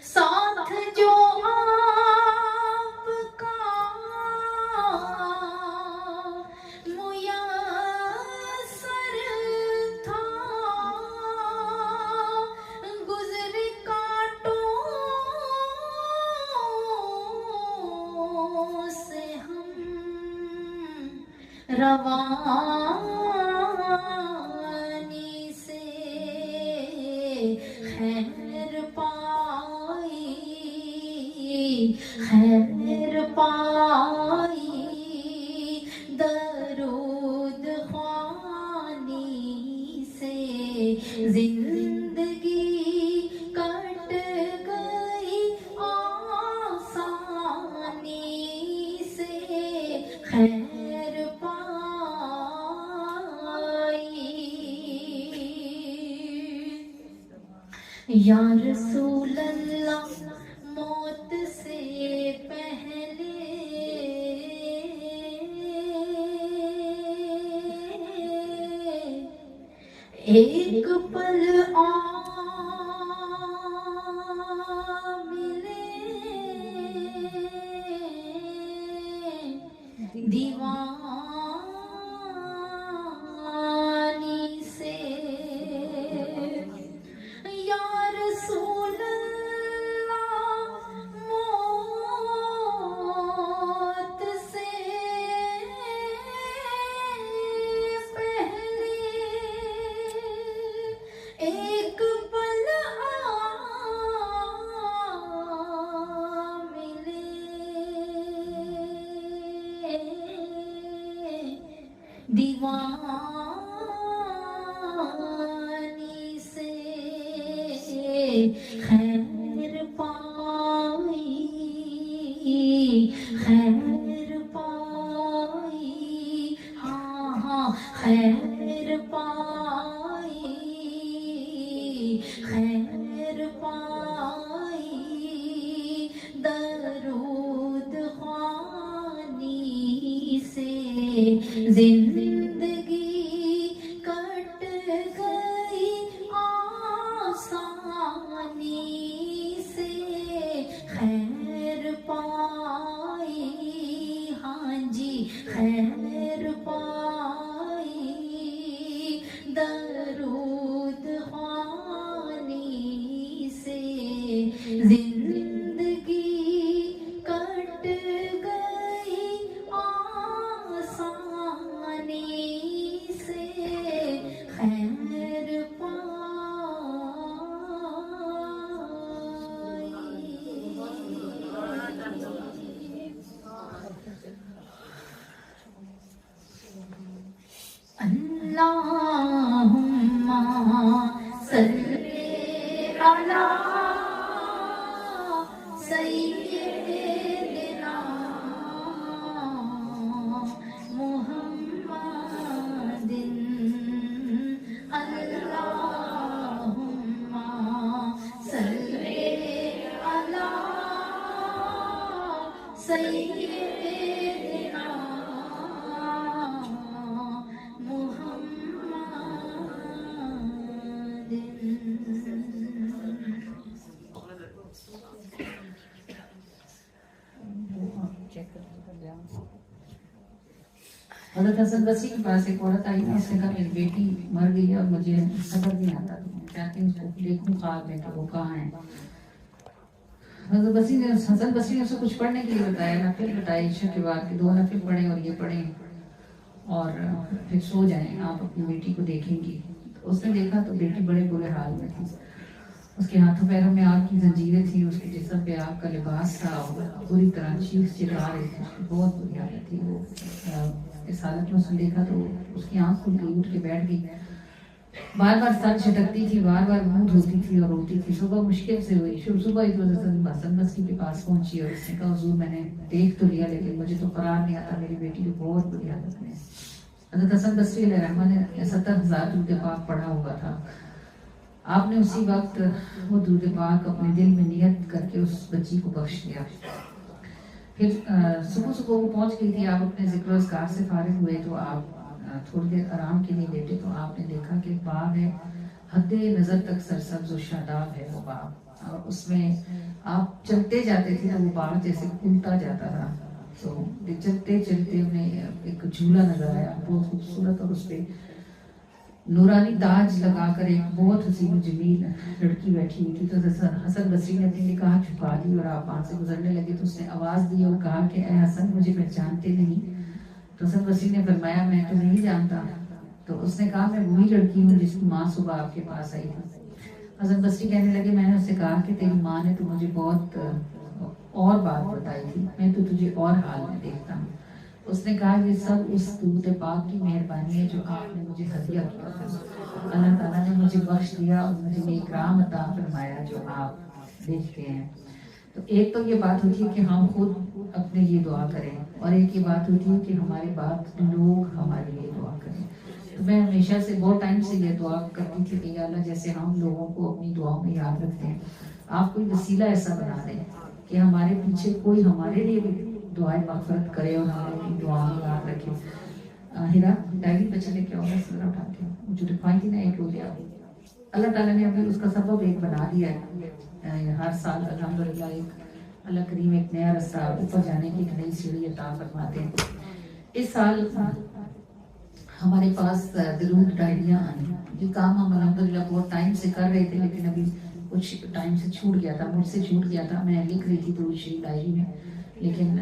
ساتھ جو آپ کا میسر تھا، گزرے کانٹوں سے ہم روانی سے، خیر پائی خیر پائی، درود خوانی سے زندگی کٹ گئی آسانی سے، خیر پائی، یا رسول اللہ موت سے پہلے ایک پل ملے دیوانی سے، یا رسول اللہ موت سے پہلے ایک پل ملے دیوانی سے، خیر پائی خیر پائی، ہاں ہاں خیر پائی خیر پائی، درود خوانی سے زندگی کٹ گئی آسانی سے، خیر پائی، ہاں جی خیر پائی، درود خوانی سے زندگی کٹ گئی آسانی سے، خیر پائی۔ اللہم صلی علی سیدنا محمد اللہم صلی علی سیدنا حضرت حسن بصری کے پاس ایک عورت آئی نا، اس نے کہا میری بیٹی مر گئی ہے اور مجھے صبر نہیں آتا، تو میں چاہتی ہوں اس کو دیکھوں خواب میں کہ وہ کہاں ہے۔ حضرت حسن بصری نے اسے کچھ پڑھنے کے لیے بتایا، نفل بتائے عشاء کے بعد کہ 2 نفل پڑھیں اور یہ پڑھیں اور پھر سو جائیں، آپ اپنی بیٹی کو دیکھیں گی۔ تو اس نے دیکھا تو بیٹی بڑے برے حال میں تھی، اس کے ہاتھوں پیروں میں آگ کی زنجیریں تھیں، اس کے جسم پہ آگ کا لباس تھا، اور پوری طرح چیخ چلا رہی تھی، بہت بری حالت تھی۔ وہ اس حالت میں اس نے دیکھا تو اس کی آنکھ کھل گئی، اٹھ کے بیٹھ گئی، بار بار سر جھٹکتی تھی، بار بار منہ دھوتی تھی اور روتی تھی۔ صبح مشکل سے ہوئی، صبح ہی تو حسن بصری کے پاس پہنچی اور اس نے کہا حضور میں نے دیکھ تو لیا لیکن مجھے تو قرار نہیں آتا، میری بیٹی تو بہت بری حالت میں ہے۔ حضرت حسن بصری علیہ رحمہ نے 70,000 درود پاک پڑھا ہوا تھا۔ آپ نے اسی وقت وہ درود پاک اپنے دل میں نیت کر کے اس بچی کو بخش دیا۔ پھر صبح وہ پہنچ گئی تھی، آپ اپنے ذکر و اذکار سے فارغ ہوئے تو آپ تھوڑی دیر آرام کے لیے لیٹے تو آپ نے دیکھا کہ ایک باغ ہے، حد نظر تک سرسبز و شاداب ہے وہ باغ، اور اس میں آپ چلتے جاتے تھے تو وہ باغ جیسے کھلتا جاتا تھا۔ تو چلتے چلتے انہیں ایک جھولا نظر آیا بہت خوبصورت، اور اس پہ نورانی تاج لگا کر ایک بہت حسین و جمیل لڑکی بیٹھی ہوئی تھی۔ تو حسن بصری نے اپنی نگاہ جھکا دی اور آپ وہاں سے گزرنے لگے تو اس نے آواز دی اور کہا کہ اے حسن مجھے پہچانتے نہیں؟ تو حسن بصری نے فرمایا میں تو نہیں جانتا۔ تو اس نے کہا میں وہی لڑکی ہوں جس کی ماں صبح آپ کے پاس آئی تھی۔ حسن بصری کہنے لگے میں نے اس سے کہا کہ تیری ماں نے تو مجھے بہت اور بات بتائی تھی، میں تو تجھے اور حال میں دیکھتا ہوں۔ اس نے کہا یہ سب اس درود پاک کی مہربانی ہے جو آپ نے مجھے ہدیہ کیا تھا، اللہ تعالیٰ نے مجھے بخش دیا اور مجھے یہ اکرام عطا فرمایا جو آپ دیکھتے ہیں۔ تو ایک تو یہ بات ہوتی ہے کہ ہم خود اپنے لیے دعا کریں، اور ایک یہ بات ہوتی ہے کہ ہمارے بعد لوگ ہمارے لیے دعا کریں۔ تو میں ہمیشہ سے بہت ٹائم سے یہ دعا کرتی تھی کہ یا اللہ جیسے ہم لوگوں کو اپنی دعاؤں میں یاد رکھتے ہیں، آپ کوئی وسیلہ ایسا بنا دیں کہ ہمارے پیچھے کوئی ہمارے لیے بھی دعائیں مغفرت کرے اور ہمیں اپنی دعاؤں میں یاد رکھے۔ ہیرا ڈائری پہ چلے کیا ہوگا سر اٹھا کے جو رکھوائی تھی نا ایک ہو گیا، اللہ تعالیٰ نے ابھی اس کا سبب ایک بنا دیا ہے۔ ہر سال الحمدللہ ایک اللہ کریم ایک نیا رستہ اوپر جانے کی ایک نئی سیڑھی عطا فرماتے ہیں۔ اس سال ہمارے پاس درود ڈائریاں آئیں، یہ کام ہم الحمدللہ بہت ٹائم سے کر رہے تھے لیکن ابھی کچھ ٹائم سے چھوٹ گیا تھا، مجھ سے چھوٹ گیا تھا۔ میں لکھ رہی تھی درود شریف ڈائری میں، لیکن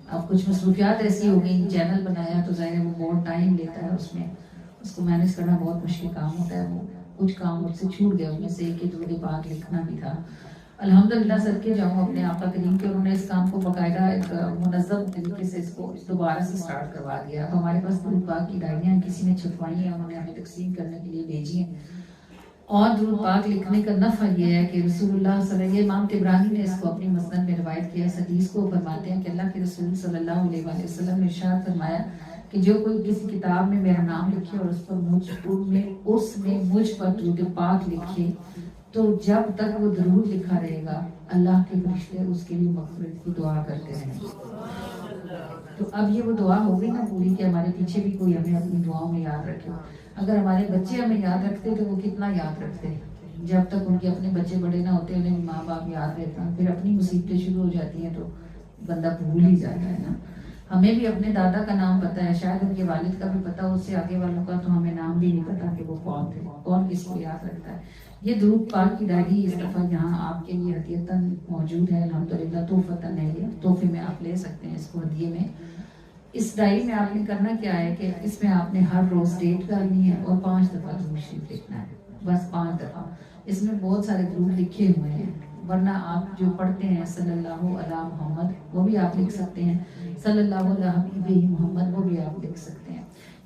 اب کچھ مصروفیات ایسی ہو گئی، چینل بنایا تو ظاہر ہے وہ بہت ٹائم لیتا ہے، اس کو مینیج کرنا بہت مشکل کام ہوتا ہے۔ وہ کچھ کام مجھ سے چھوٹ گیا، ان میں سے ایک درود پاک لکھنا بھی تھا۔ الحمدللہ صدقے جاؤں اپنے آقا کریم کے، انہوں نے اس کام کو باقاعدہ ایک منظم طریقے سے اس کو دوبارہ سے سٹارٹ کروا دیا۔ اب ہمارے پاس درود پاک کی ڈائریاں کسی نے چھپوائی ہیں، انہوں نے ہمیں تقسیم کرنے کے لیے بھیجی ہیں۔ اور درود پاک لکھنے کا نفع یہ ہے کہ رسول اللہ صلی اللہ علیہ وسلم، امام طبرانی نے اس کو اپنی مسند میں روایت کیا ہے، اس حدیث کو فرماتے ہیں کہ اللہ کے رسول صلی اللہ علیہ وسلم نے ارشاد فرمایا کہ جو کوئی کسی کتاب میں میرا نام لکھے اور اس میں مجھ پر درود پاک لکھے تو جب تک وہ درود لکھا رہے گا اللہ کے فرشتے اس کے لیے مغفرت کی دعا کرتے رہیں گے۔ تو اب یہ وہ دعا ہو گئی نا پوری کہ ہمارے پیچھے بھی کوئی ہمیں اپنی دعاؤں میں یاد رکھے۔ اگر ہمارے بچے ہمیں یاد رکھتے تو وہ کتنا یاد رکھتے، جب تک ان کے اپنے بچے بڑے نہ ہوتے انہیں ماں باپ یاد رہتے ہیں، پھر اپنی مصیبتیں شروع ہو جاتی ہیں تو بندہ بھول ہی جاتا ہے نا۔ ہمیں بھی اپنے دادا کا نام پتہ ہے، شاید ان کے والد کا بھی پتہ، اس سے آگے والوں کا تو ہمیں نام بھی نہیں پتا کہ وہ کون تھے، کون کس کو یاد رکھتا ہے۔ یہ درود پاک کی ڈائری اس دفعہ یہاں آپ کے لیے ہدیتاً موجود ہے، الحمدللہ تحفتاً ہے، یہ تحفے میں آپ لے سکتے ہیں اس کو ہدیے میں۔ اس ڈائری میں آپ نے کرنا کیا ہے کہ اس میں آپ نے ہر روز ڈیٹ ڈالنی ہے اور 5 دفعہ درود شریف لکھنا ہے، بس 5 دفعہ۔ اس میں بہت سارے درود لکھے ہوئے ہیں، ورنہ آپ جو پڑھتے ہیں صلی اللہ علی محمد وہ بھی آپ لکھ سکتے ہیں، صلی اللہ علیہ حبیبہ محمد وہ بھی آپ لکھ سکتے ہیں۔